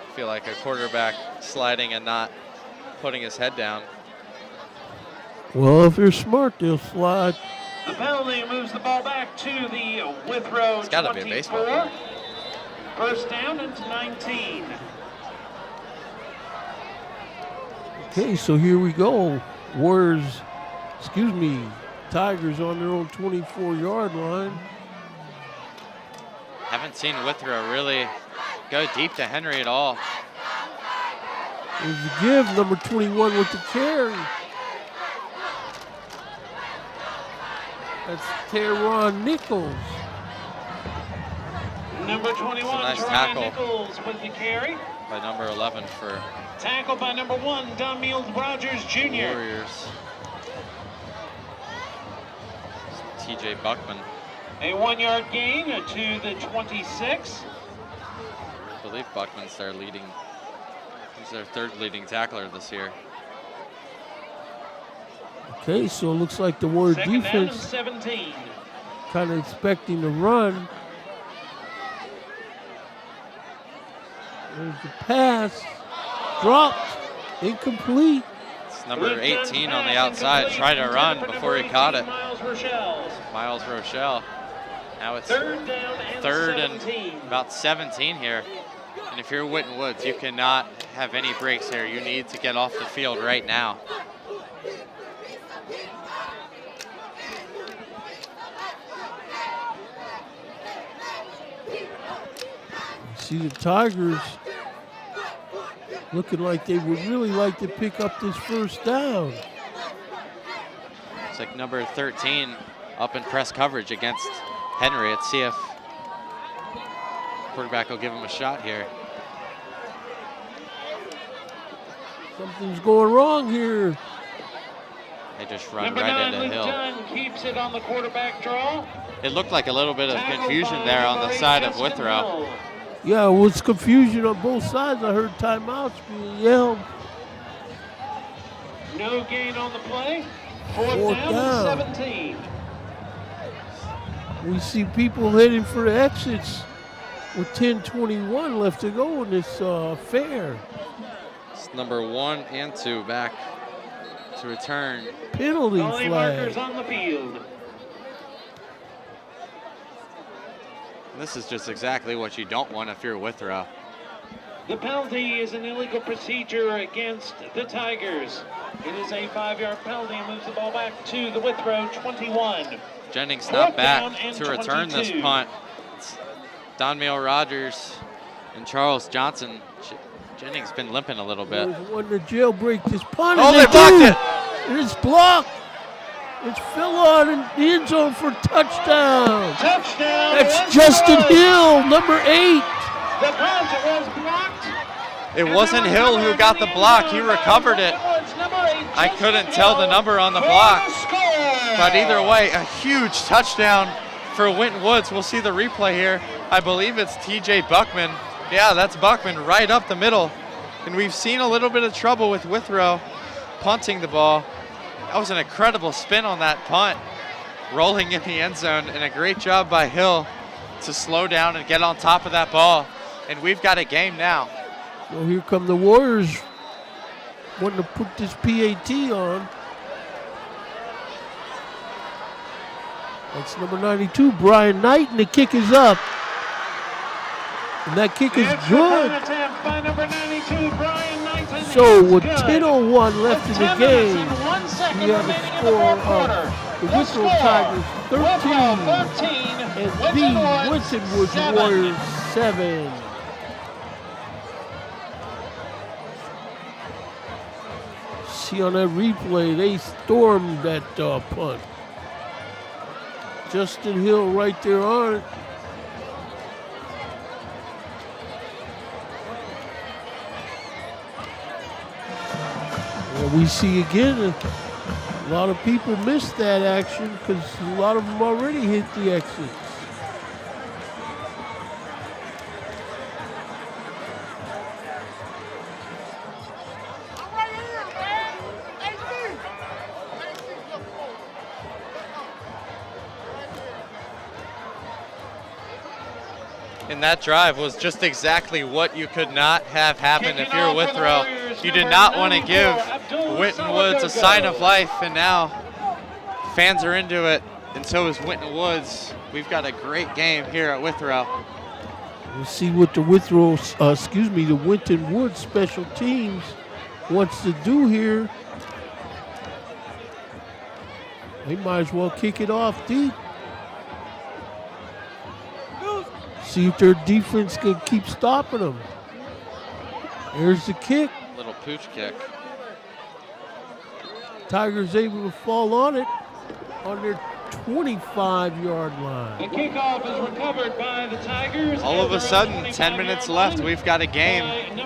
I feel like a quarterback sliding and not putting his head down. Well, if they're smart, they'll slide. The penalty moves the ball back to the Withrow It's gotta be a 24. baseball player. First down into 19. Okay, so here we go. Tigers on their own 24-yard line. Haven't seen Withrow really go deep to Henry at all. There's the give, number 21 with the carry. That's Teron Nichols. Number 21, Nice Ryan tackle. Nichols with the carry. By number 11 for Tackled by number 1, Damiel Rogers Jr. Warriors. TJ Buckman. A 1-yard gain to the 26. I believe Buckman's their leading. He's their third leading tackler this year. Okay, so it looks like the Warrior Second down and defense 17. kind of expecting to run. There's the pass. Dropped. Incomplete. It's number 18 on the outside. Tried to run before he caught it. Miles Rochelle. Miles Rochelle. Now it's Third down and third 17. and about 17 here. And if you're Winton Woods, you cannot have any breaks here. You need to get off the field right now. See the Tigers looking like they would really like to pick up this first down. It's like number 13 up in press coverage against Henry. Let's see if quarterback will give him a shot here. Something's going wrong here. They just run Number right 9, into Hill. Winton, keeps it on the quarterback draw. It looked like a little bit of Tackled confusion by there on number the 8, side of Justin Withrow. Hill. Yeah, it was confusion on both sides. I heard timeouts being yelled. No gain on the play. Fourth down down. and 17. We see people heading for the exits with 10:21 left to go in this fair. It's number 1 and 2 back to return. Penalty Only markers flag. on the field. This is just exactly what you don't want if you're Withrow. The penalty is an illegal procedure against the Tigers. It is a 5-yard penalty and moves the ball back to the Withrow 21. Jennings Fourth not down back and to return this 22. punt. It's Damiel Rogers and Charles Johnson. Jennings been limping a little bit. There's one to jailbreak this punt. Oh, and they blocked do. it. And it's blocked. It's Phil on in the end zone for touchdown. Touchdown. That's Justin Hill, number 8. The punt was blocked. It wasn't Hill who got the block. He recovered it. I couldn't tell the number on the block. But either way, a huge touchdown for Winton Woods. We'll see the replay here. I believe it's TJ Buckman. Yeah, that's Buckman right up the middle. And we've seen a little bit of trouble with Withrow punting the ball. That was an incredible spin on that punt, rolling in the end zone, and a great job by Hill to slow down and get on top of that ball. And we've got a game now. Well, here come the Warriors wanting to put this PAT on. That's number 92, Brian Knight, and the kick is up. And that kick is good. So with 10:01 left in the game, we have a score of the Withrow Tigers 13 and the Winton Woods Warriors 7. See on that replay, they stormed that punt. Justin Hill right there on it. And we see again A lot of people missed that action because a lot of them already hit the exits. And that drive was just exactly what you could not have happen if you're Withrow. You did not want to give Winton Woods a sign of life, and now fans are into it, and so is Winton Woods. We've got a great game here at Withrow. We'll see what the the Winton Woods special teams wants to do here. They might as well kick it off deep. See if their defense can keep stopping them. There's the kick. Little pooch kick. Tigers able to fall on it on their 25-yard line. The kickoff is recovered by the Tigers. All of a sudden, 10 minutes left. We've got a game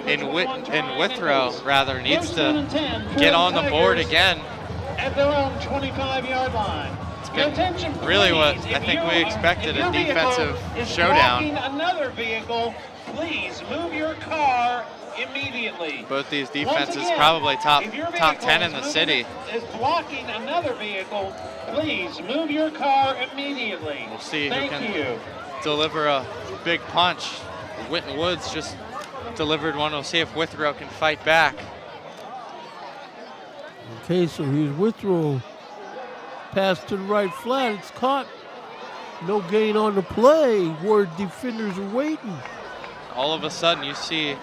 in Withrow, rather, needs to get on the board again. At their own 25-yard line. It's been really what I think we expected, a defensive showdown. Another vehicle, please move your car immediately. Both these defenses probably top 10 in the city. Is blocking another vehicle, please move your car immediately. We'll see who can deliver a big punch. Winton Woods just delivered one. We'll see if Withrow can fight back. Okay, so here's Withrow. Pass to the right flat. It's caught. No gain on the play where defenders are waiting. All of a sudden, you see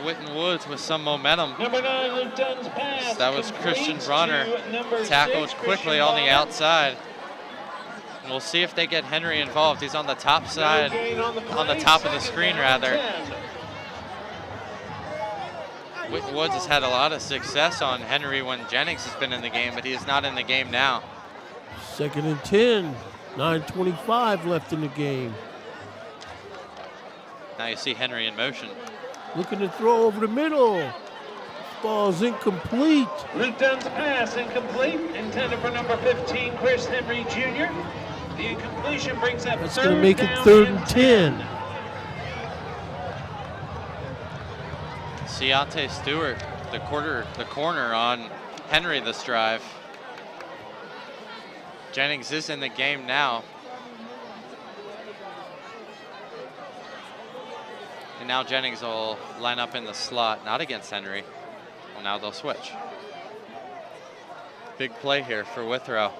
Winton Woods with some momentum. Number 9, Luke Dunn's pass. That was Christian Bronner tackled quickly on the outside. And we'll see if they get Henry involved. He's on the top side, on the top of the screen rather. Winton Woods has had a lot of success on Henry when Jennings has been in the game, but he is not in the game now. 2nd and 10, 9:25 left in the game. Now you see Henry in motion. Looking to throw over the middle. This ball's incomplete. Luke Dunn's pass incomplete, intended for number 15, Chris Henry Jr. The incompletion brings up That's going to make it 3rd and 10. Ciante Stewart, the corner on Henry this drive. Jennings is in the game now. And now Jennings will line up in the slot, not against Henry. Well, now they'll switch. Big play here for Withrow.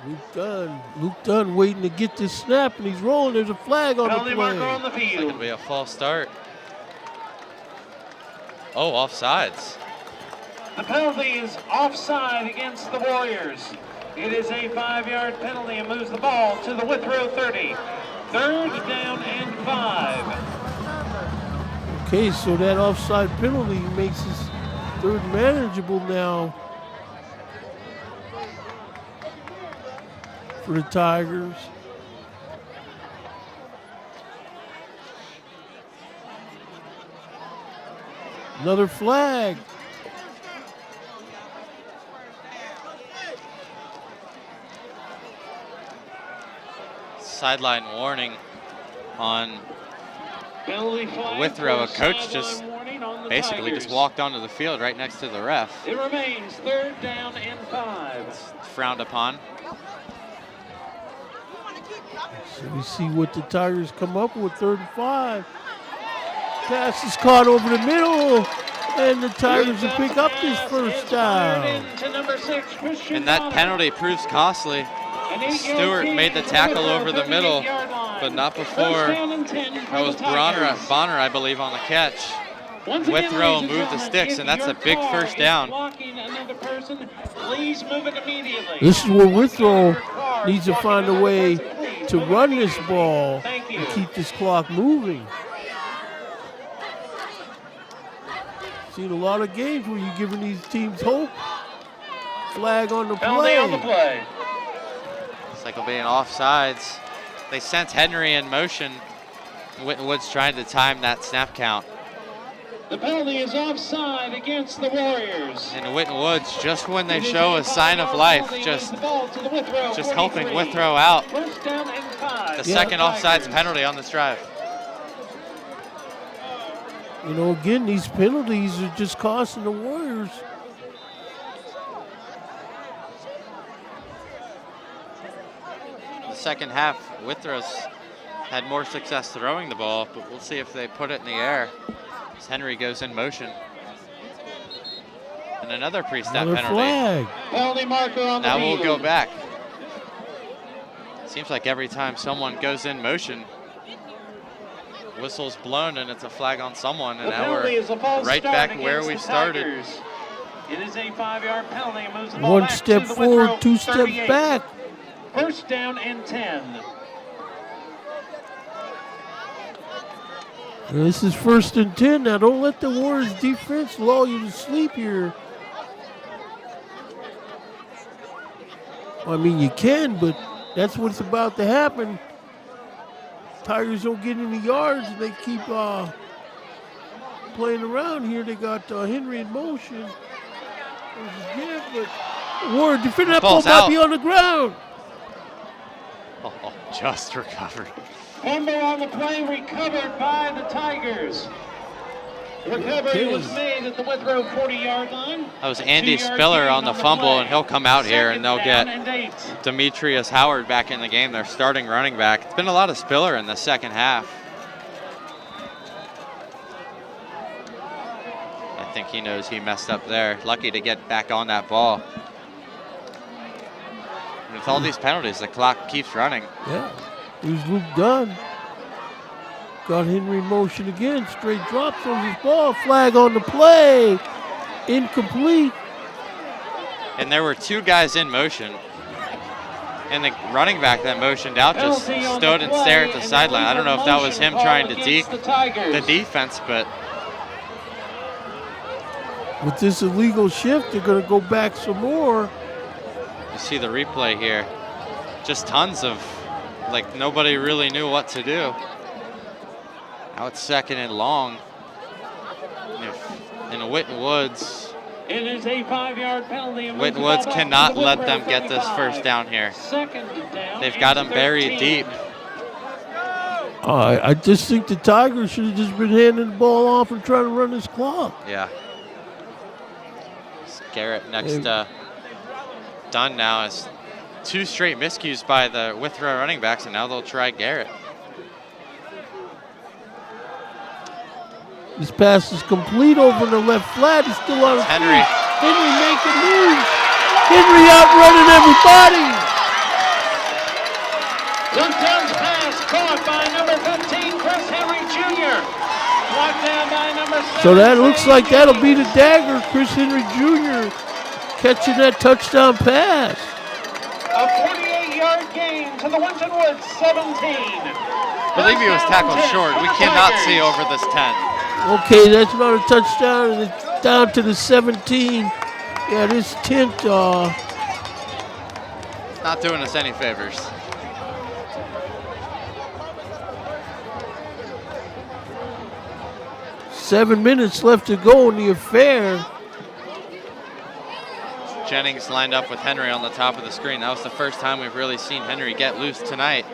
Luke Dunn waiting to get this snap, and he's rolling. There's a flag on the play. On the It's going field. to be a false start. Oh, offsides. The penalty is offside against the Warriors. It is a 5-yard penalty and moves the ball to the Withrow 30. 3rd down and 5. Okay, so that offside penalty makes his 3rd manageable now for the Tigers. Another flag. Sideline warning on Penalty flag. Withrow. A for coach sideline just warning on the basically Tigers. just walked onto the field right next to the ref. It remains 3rd down and 5. Frowned upon. So we see what the Tigers come up with, 3rd and 5. Pass is caught over the middle, and the Tigers will pick up this 1st down. And that penalty proves costly. Stewart made the tackle over the middle, but not before. That was Bonner, I believe, on the catch. Withrow moved the sticks, and that's a big 1st down. This is where Withrow needs to find a way to run this ball and keep this clock moving. Seen a lot of games where you're giving these teams hope. Flag on the Penalty on the play. play. It's like it'll be an offsides. They sent Henry in motion. Winton Woods trying to time that snap count. The penalty is offside against the Warriors. And Winton Woods, just when they show a sign of life, just helping Withrow out. First down and 5. The second offsides penalty on this drive. You know, again, these penalties are just costing the Warriors. The second half, Withrow's had more success throwing the ball, but we'll see if they put it in the air as Henry goes in motion. And another pre-snap penalty. Flag. Penalty marker on the Now field. we'll go back. Seems like every time someone goes in motion, whistle's blown and it's a flag on someone, and now we're right back where we started. It is a 5-yard penalty. It moves the ball One back step to the forward, Withrow 2 steps 38. back. First down and 10. This is 1st and 10. Now don't let the Warriors defense lull you to sleep here. I mean, you can, but that's what's about to happen. Tigers don't get any yards, and they keep playing around here. They got Henry in motion. There's a give, but Ward defending that ball Ball's might out. be on the ground. Oh, just recovered. Fumble on the play recovered by the Tigers. Recovery was made at the Withrow 40-yard line. That was Andy 2-yard Spiller gain on the fumble, play. and he'll come out here and they'll Second get down and 8. Demetrius Howard back in the game, their starting running back. It's been a lot of Spiller in the second half. I think he knows he messed up there. Lucky to get back on that ball. And with all these penalties, the clock keeps running. Yeah, here's Luke Dunn. Got Henry in motion again. Straight drop, throws his ball. Flag on the play. Incomplete. And there were 2 guys in motion. And the running back that motioned out just Penalty on stood the and stared at play, the and sideline. I don't know if that was him motion trying to call deke against the Tigers. the defense, but With this illegal shift, they're going to go back some more. you see the replay here. Just tons of, like, nobody really knew what to do. Now it's 2nd and long. And Winton Woods. It is a 5-yard penalty. and moves Winton the ball Woods back cannot to the let Withrow them get this 35. first down here. Second down They've and got him buried 13. deep. I just think the Tigers should have just been handing the ball off and trying to run this clock. Yeah. It's Garrett next to Dunn now is 2 straight miscues by the Withrow running backs, and now they'll try Garrett. This pass is complete over the left flat. He's still on his Henry. feet. Henry making moves. Henry outrunning everybody. Winton's pass caught by number 15, Chris Henry Jr. Brought down by number 7. So that looks like that'll be the dagger. Chris Henry Jr. catching that touchdown pass. A 48-yard gain to the Winton Woods 17. I believe he was tackled short. We cannot see over this 10. Okay, that's not a touchdown, and it's down to the 17. Yeah, this tint, Not doing us any favors. Seven minutes left to go in the affair. Jennings lined up with Henry on the top of the screen. That was the first time we've really seen Henry get loose tonight.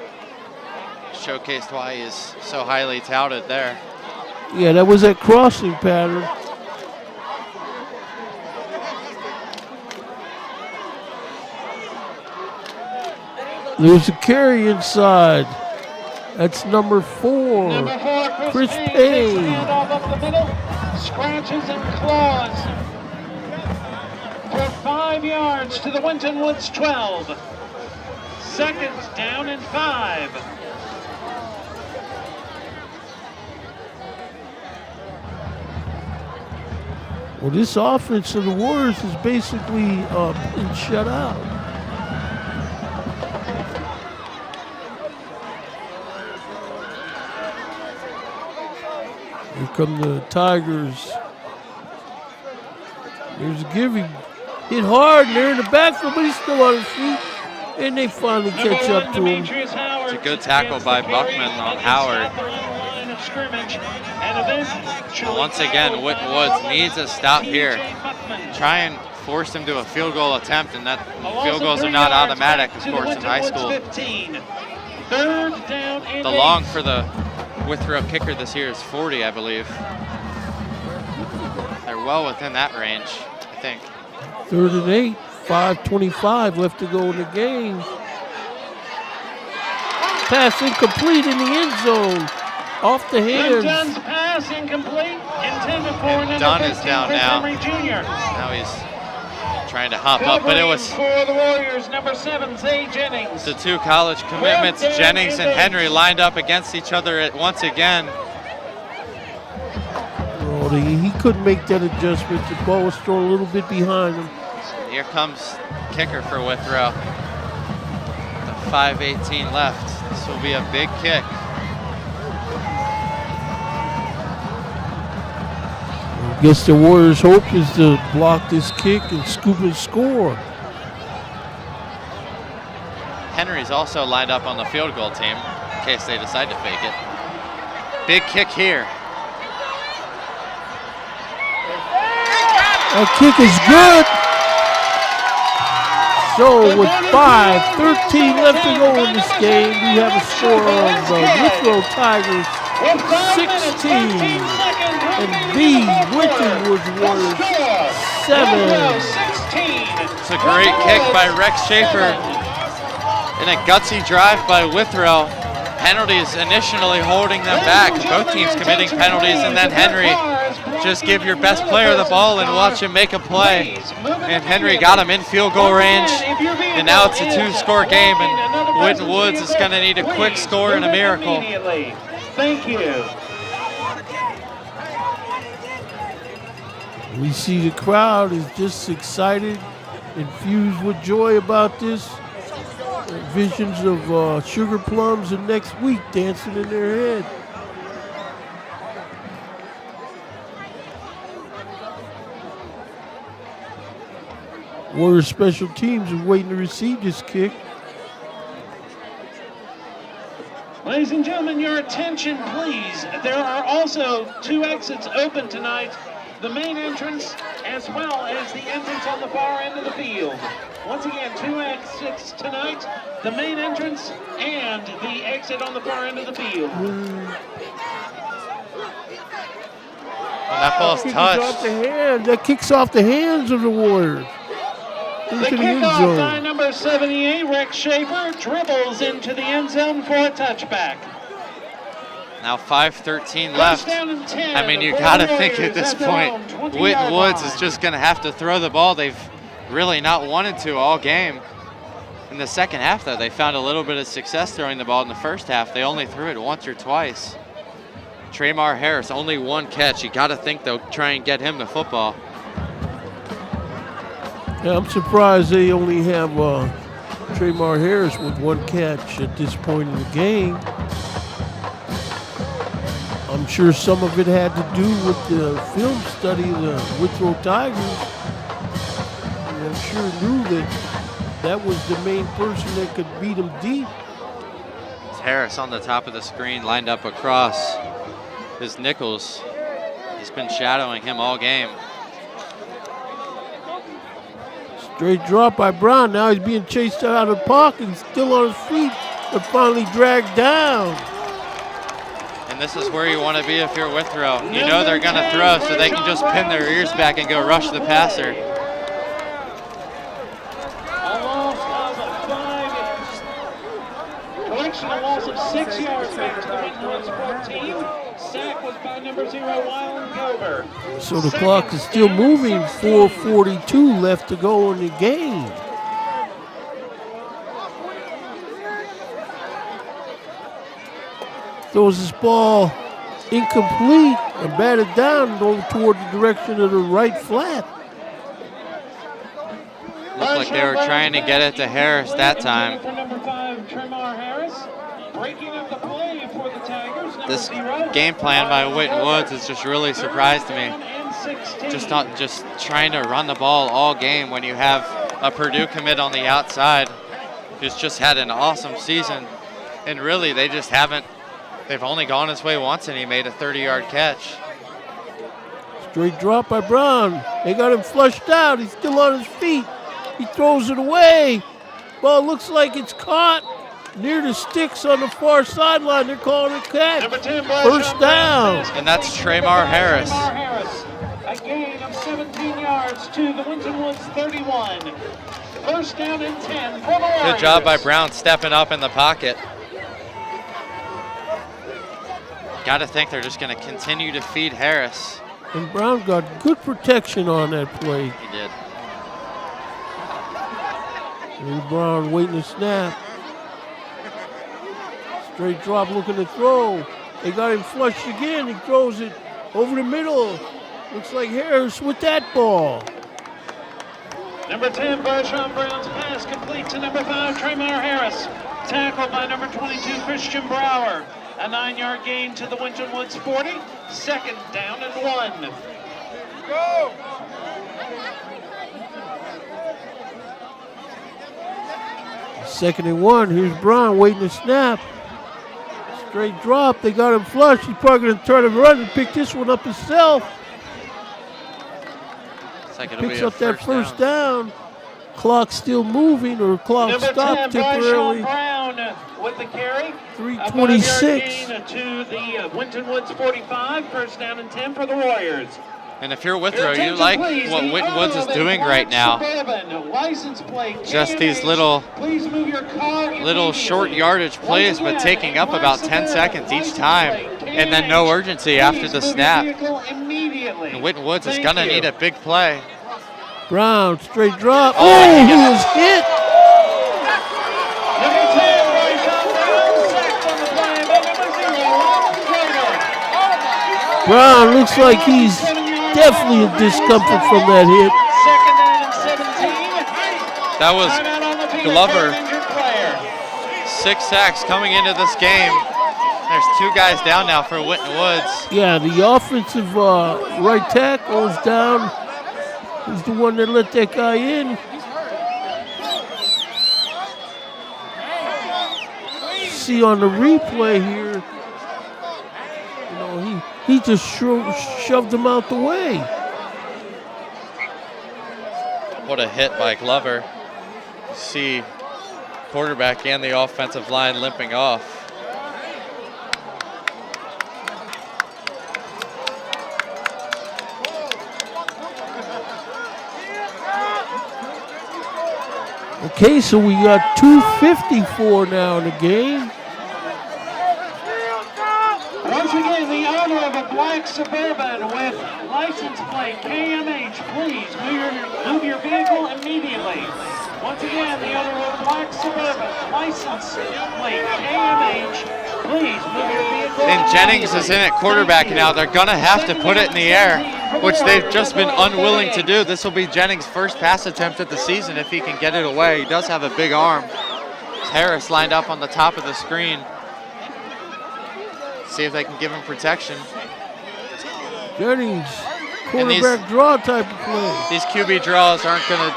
Showcased why he's so highly touted there. Yeah, that was that crossing pattern. There's a carry inside. That's number 4. Number 4, Chris Payne. Payne. Takes the handoff up the middle. Scratches and claws. For 5 yards to the Winton Woods 12. Second down and 5. Well, this offense of the Warriors is basically been shut out. Here come the Tigers. There's a giving. Hit hard, and they're in the backfield, but he's still on his feet. And they finally catch up to him. It's a good tackle by Buckman on Howard. of scrimmage and eventually Once again, Winton Woods needs a stop here. Try and force him to a field goal attempt, and that field goals are not automatic, of course, in high school. 15. Third down and The long for the Withrow kicker this year is 40, I believe. They're well within that range, I think. 3rd and 8, 5:25 left to go in the game. Pass incomplete in the end zone. Off the hands. Dunn's pass incomplete. Intended for number Dunn is 15, down Chris now. Henry Jr. Now he's trying to hop up, but it was for the Warriors, number 7, Zay Jennings. the two college commitments, Jennings and Henry, lined up against each other once again. Oh, he couldn't make that adjustment. The ball was thrown a little bit behind him. Here comes kicker for Withrow. 5:18 left. This will be a big kick. I guess the Warriors' hope is to block this kick and scoop and score. Henry's also lined up on the field goal team in case they decide to fake it. Big kick here. That kick is good. So with 5:13 left to go in this game, we have a score of Withrow Tigers 16 and the Winton Woods Warriors 7. It's a great kick by Rex Schaefer and a gutsy drive by Withrow. Penalties initially holding them back. Both teams committing penalties, and then Henry, just give your best player the ball and watch him make a play. And Henry got him in field goal range, and now it's a 2-score game, and Winton Woods is going to need a quick score and a miracle. Thank you. We see the crowd is just excited, infused with joy about this. Visions of sugar plums and next week dancing in their head. Warriors special teams are waiting to receive this kick. Ladies and gentlemen, your attention, please. There are also 2 exits open tonight. The main entrance as well as the entrance on the far end of the field. Once again, 2 exits tonight. The main entrance and the exit on the far end of the field. Well, that ball's touched. That kicks off the hands of the Warriors. The Into the end kickoff zone. by number 78, Rex Schaefer, dribbles into the end zone for a touchback. Now 5:13 left. First down and 10 I mean, you for got to the think at Warriors this at the point, home, 20-yard Winton Woods line. is just going to have to throw the ball. They've really not wanted to all game. In the second half, though, they found a little bit of success throwing the ball in the first half. They only threw it once or twice. Tremar Harris, only 1 catch. You got to think they'll try and get him the football. Yeah, I'm surprised they only have Tremar Harris with 1 catch at this point in the game. I'm sure some of it had to do with the film study of the Withrow Tigers. And I'm sure knew that was the main person that could beat them deep. It's Harris on the top of the screen, lined up across his Nichols. He's been shadowing him all game. Straight drop by Brown. Now he's being chased out of the pocket. He's still on his feet, but finally dragged down. And this is where you want to be if you're Withrow. You know they're going to throw, so they can just pin their ears back and go rush the passer. Collection, a loss of 6 yards back to the Winton Woods 14. Sack was by number 0, Wyland Gover. So the clock is still moving. 4:42 left to go in the game. Throws this ball incomplete and batted down going toward the direction of the right flat. Looked like they were trying to get it to Harris that time. For number 5, Tremar Harris. Breaking up the play for the Tigers. This game plan by Winton Woods has just really surprised me. Just trying to run the ball all game when you have a Purdue commit on the outside who's just had an awesome season. And really, they just haven't They've only gone his way once, and he made a 30-yard catch. Straight drop by Brown. They got him flushed out. He's still on his feet. He throws it away. Ball looks like it's caught near the sticks on the far sideline. They're calling it catch. Number 10, First down. And that's Tremar Harris. A gain of 17 yards to the Winton Woods 31. First down and 10 for the Warriors. Good job by Brown stepping up in the pocket. Got to think they're just going to continue to feed Harris. And Brown got good protection on that play. He did. And Brown waiting to snap. Straight drop looking to throw. They got him flushed again. He throws it over the middle. Looks like Harris with that ball. Number 10, Barshawn Brown's pass complete to number 5, Tremar Harris. Tackled by number 22, Christian Brower. A 9-yard gain to the Winton Woods 40. Second down and 1. Go! Second and 1. Here's Brown waiting to snap. Straight drop. They got him flushed. He's probably going to try to run and pick this one up himself. Looks like it'll Picks be a up that first down. Clock still moving, or clock Number stopped 10, temporarily. Brown with the carry. 3:26. A 5-yard gain to the Winton Woods 45. First down and 10 for the Warriors. And if you're Withrow, you like what Winton Woods is doing right now. Just these little short yardage plays, but taking up about 10 seconds each time, and then no urgency after the snap. And Winton Woods is going to need a big play. Brown, straight drop. Oh, he was hit. Brown looks like he's definitely in discomfort from that hit. That was Glover. 6 sacks coming into this game. There's 2 guys down now for Winton Woods. Yeah, the offensive right tackle is down. He's the one that let that guy in. See on the replay here, you know, he just shoved him out the way. What a hit by Glover. You see quarterback and the offensive line limping off. Okay, so we got 2:54 now in the game. Once again, the owner of a black Suburban with license plate KMH, please move your vehicle immediately. Once again, the owner of a black Suburban license plate KMH, please move your vehicle. And Jennings is in at quarterback now. They're going to have to put it in the air, which they've just been unwilling to do. This will be Jennings' first pass attempt of the season if he can get it away. He does have a big arm. Harris lined up on the top of the screen. See if they can give him protection. Jennings, quarterback draw type of play. These QB draws aren't gonna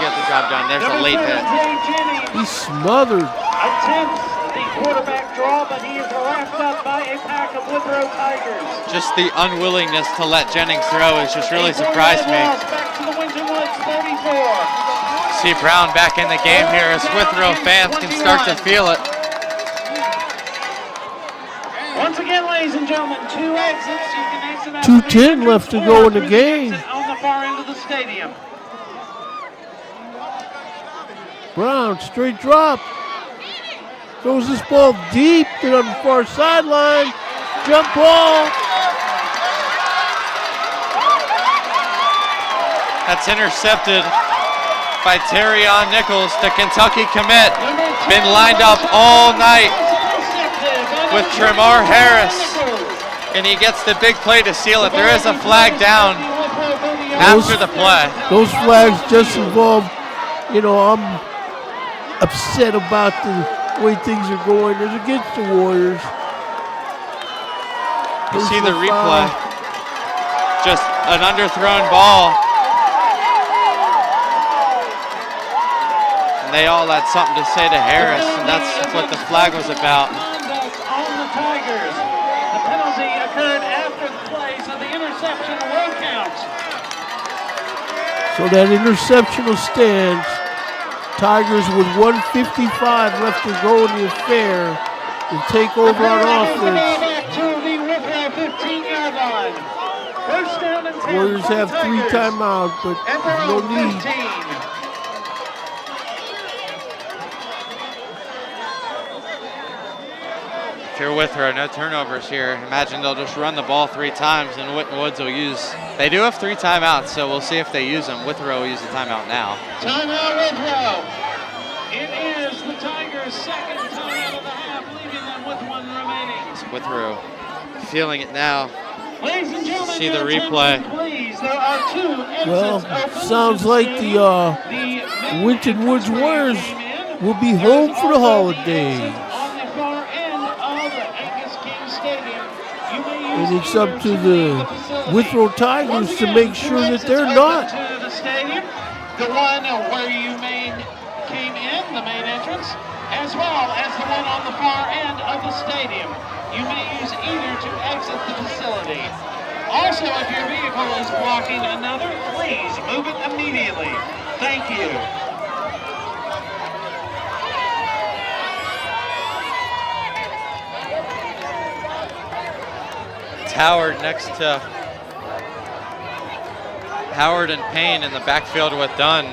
get the job done. There's a late hit. He's smothered. Attempts the quarterback draw, but he is wrapped up by a pack of Withrow Tigers. Just the unwillingness to let Jennings throw has just really surprised me. Back to the Winton Woods 34. See Brown back in the game here as Withrow fans can start to feel it. Once again, ladies and gentlemen, 2 exits. You can exit out 2:10 left to go in the game. On the far end of the stadium. Brown, straight drop. Throws this ball deep to on the far sideline. Jump ball. That's intercepted by Terrion Nichols, the Kentucky commit. Been lined up all night with Tremar Harris, and he gets the big play to seal it. There is a flag down after the play. Those flags just involve, you know, I'm upset about the way things are going. It's against the Warriors. You see the replay. Just an underthrown ball. And they all had something to say to Harris, and that's what the flag was about. On the Tigers. So that interception will stand. Tigers with 1:55 left to go in the affair will take over on offense. Back to the Withrow 15-yard line. First down and 10. Warriors have 3 timeouts, but And there's no need. 15. If you're Withrow, no turnovers here. Imagine they'll just run the ball 3 times, and Winton Woods will use. They do have 3 timeouts, so we'll see if they use them. Withrow will use the timeout now. Timeout Withrow. It is the Tigers' second timeout of the half, leaving them with 1 remaining. It's Withrow feeling it now. Ladies and gentlemen, See the your replay. attention, please. There are 2 exits Well, open sounds to like stadium. the Winton Woods Warriors will be home for the holidays. On the far end of Angus King Stadium. You may use And it's up to the Withrow Tigers to make sure that they're not. To the stadium, the one where you came in, the main entrance, as well as the one on the far end of the stadium. You may use either to exit the facility. Also, if your vehicle is blocking another, please move it immediately. Thank you. Howard next to Howard and Payne in the backfield with Dunn.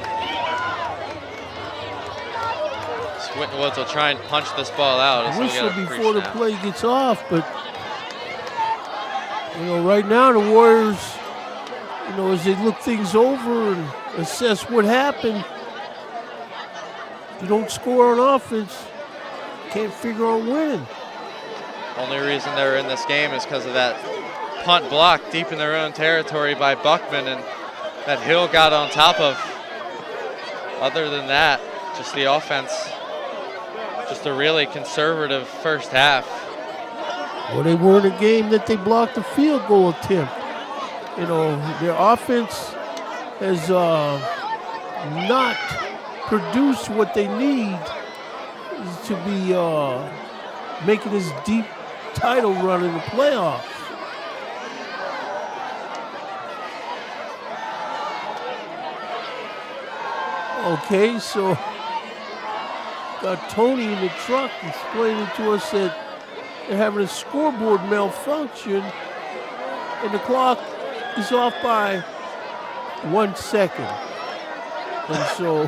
Winton Woods will try and punch this ball out. Whistle before the play gets off, but right now the Warriors, as they look things over and assess what happened, you don't score on offense, can't figure on winning. Only reason they're in this game is because of that punt block deep in their own territory by Buckman, and that Hill got on top of. Other than that, just the offense, just a really conservative first half. Well, they were in a game that they blocked a field goal attempt. Their offense has not produced what they need to be making this deep title run in the playoffs. Okay, so got Tony in the truck explaining to us that they're having a scoreboard malfunction and the clock is off by 1 second. And so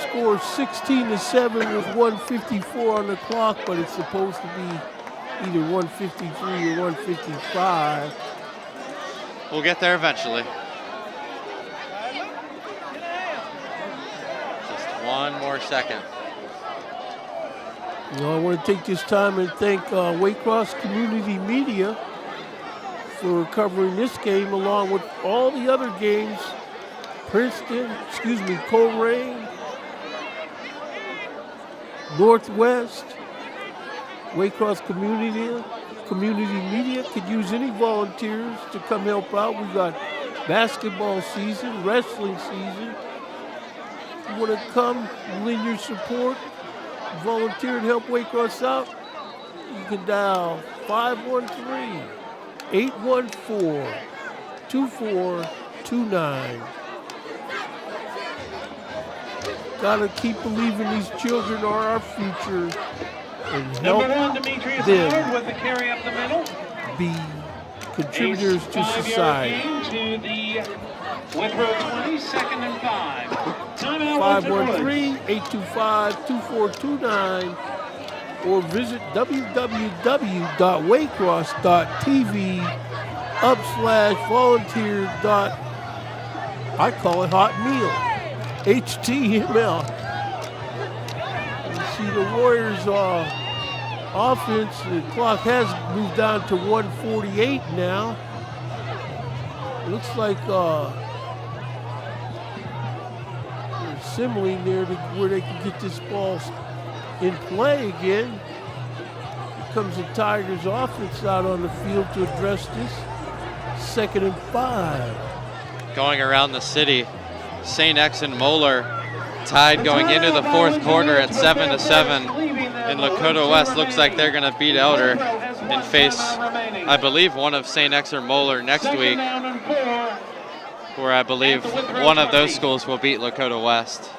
score 16-7 with 1:54 on the clock, but it's supposed to be either 1:53 or 1:55. We'll get there eventually. Just 1 more second. I want to take this time and thank Waycross Community Media for covering this game along with all the other games. Coleraine, Northwest, Waycross Community Media could use any volunteers to come help out. We got basketball season, wrestling season. You want to come, lend your support, volunteer and help Waycross out? You can dial 513-814-2429. Gotta keep believing these children are our future and help Number 1, Demetrius them Howard with the carry up the middle. be contributors to society. To the Withrow 20, 2nd and 5. Timeout 513-825-2429 or visit www.waycross.tv/volunteer. I call it hot meal. HTML. You see the Warriors offense, the clock has moved down to 1:48 now. It looks like they're assembling there to where they can get this ball in play again. Here comes the Tigers offense out on the field to address this. 2nd and 5. Going around the city, St. X and Moeller tied going into the 4th quarter at 7-7. And Lakota West looks like they're going to beat Elder and face, I believe, one of St. X or Moeller next week. where I believe one of those schools will beat Lakota West.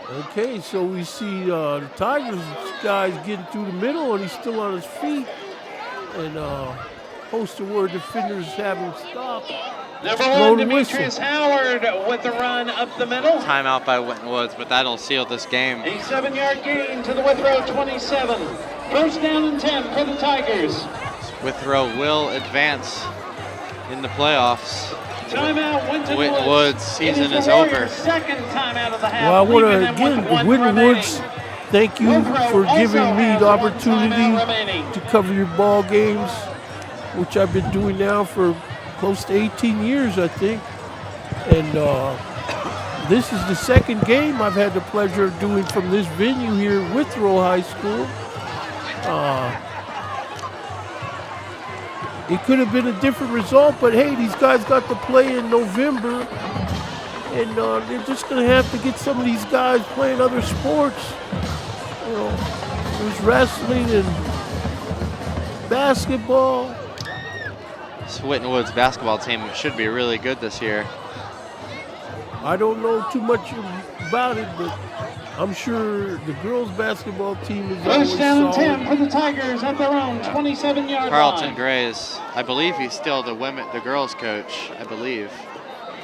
Okay, so we see the Tigers guy's getting through the middle, and he's still on his feet. And host award defenders haven't stopped. Number 1, Demetrius Howard with the run up the middle. Timeout by Winton Woods, but that'll seal this game. A 7-yard gain to the Withrow 27. First down and 10 for the Tigers. Withrow will advance in the playoffs. Timeout, Winton Woods' season is over. Second timeout of the half. Well, I want to, again, Winton Woods, thank you for giving me the opportunity to cover your ball games, which I've been doing now for close to 18 years, I think. And this is the second game I've had the pleasure of doing from this venue here at Withrow High School. It could have been a different result, but hey, these guys got to play in November, and they're just going to have to get some of these guys playing other sports. You know, there's wrestling and basketball. This Winton Woods basketball team should be really good this year. I don't know too much about it, but I'm sure the girls' basketball team is always First down and solid. 10 for the Tigers at their own 27-yard Carlton line. Grays, I believe he's still the girls' coach, I believe.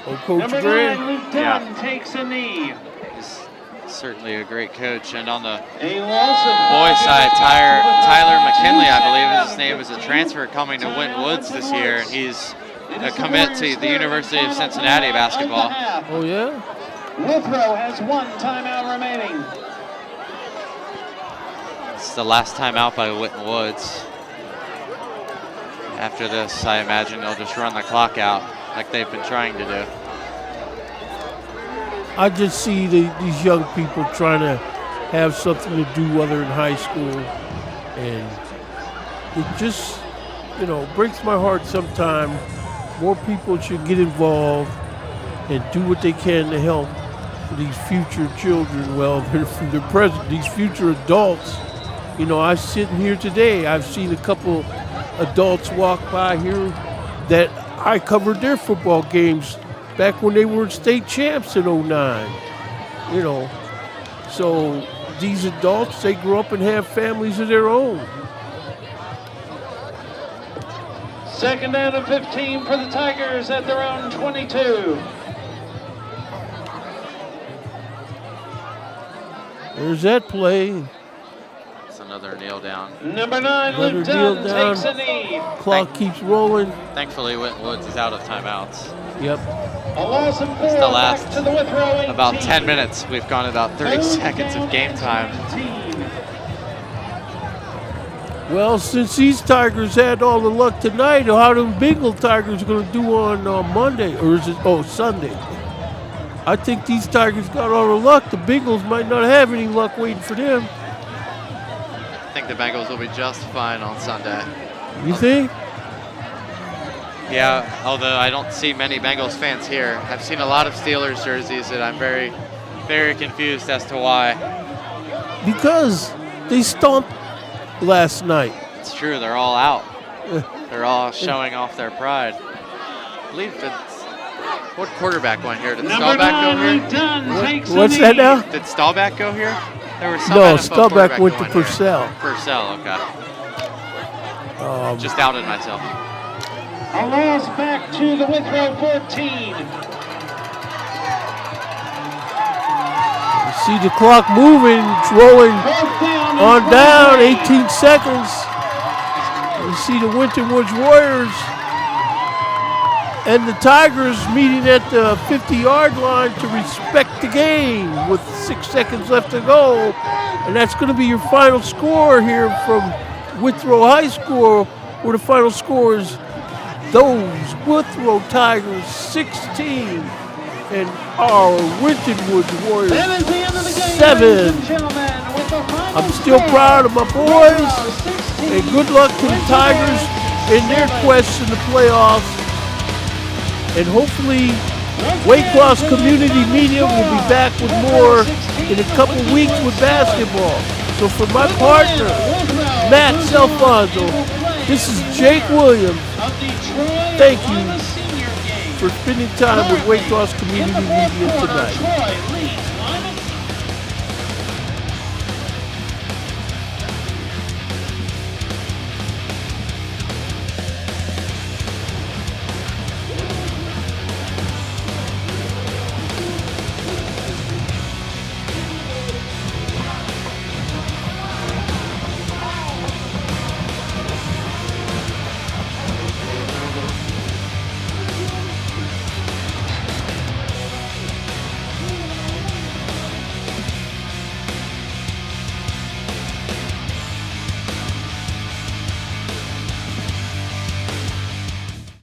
Oh, Coach Number Gray. 9, Luke Dunn takes a knee. He's certainly a great coach. And on the A loss of boys' side, Tyler McKinley, I believe his name, is a transfer coming to Winton Woods this year, and he's a commit to the University of Cincinnati basketball. Oh, yeah? Withrow has 1 timeout remaining. It's the last timeout by Winton Woods. After this, I imagine they'll just run the clock out like they've been trying to do. I just see these young people trying to have something to do while they're in high school, and it just, you know, breaks my heart sometimes. More people should get involved and do what they can to help these future children. Well, they're present, these future adults. You know, I'm sitting here today, I've seen a couple adults walk by here that I covered their football games back when they were state champs in '09. You know, so these adults, they grow up and have families of their own. Second down and 15 for the Tigers at their own 22. There's that play. It's another kneel down. Number 9, Another Luke Dunn kneel down. takes a knee. Clock keeps rolling. Thankfully, Winton Woods is out of timeouts. Yep. A loss of 4 It's the last back to the Withrow 18. About 10 minutes. We've gone about 30 seconds of game time. 17. Well, since these Tigers had all the luck tonight, how them Bengal Tigers going to do on Monday? Or is it, Sunday? I think these Tigers got all the luck. The Bengals might not have any luck waiting for them. I think the Bengals will be just fine on Sunday. You think? Yeah, although I don't see many Bengals fans here. I've seen a lot of Steelers jerseys, and I'm very, very confused as to why. Because they stomped last night. It's true, they're all out. They're all showing off their pride. I believe what quarterback went here? Did Number Staubach 9, go Luke here? Dunn takes a What's knee. that now? Did Staubach go here? There was some No, NFL Staubach quarterback went to that here. Purcell. Purcell, okay. Just outed myself. A loss back to the Withrow 14. You see the clock moving, it's rolling Fourth down on and down, 28. 18 seconds. You see the Winton Woods Warriors and the Tigers meeting at the 50-yard line to respect the game with 6 seconds left to go. And that's going to be your final score here from Withrow High School, where the final score is those Withrow Tigers 16 and our Winton Woods Warriors That is the end of the game, 7. ladies and gentlemen, with the final I'm still score, proud of my boys, Withrow 16, and good luck to the Winton Tigers in their 7. quest in the playoffs. And hopefully, Waycross Community Media will be back with more in a couple weeks with basketball. So for my partner, Matt Selfonso, this is Jake Williams. Thank you for spending time with Waycross Community Media tonight. Troy leads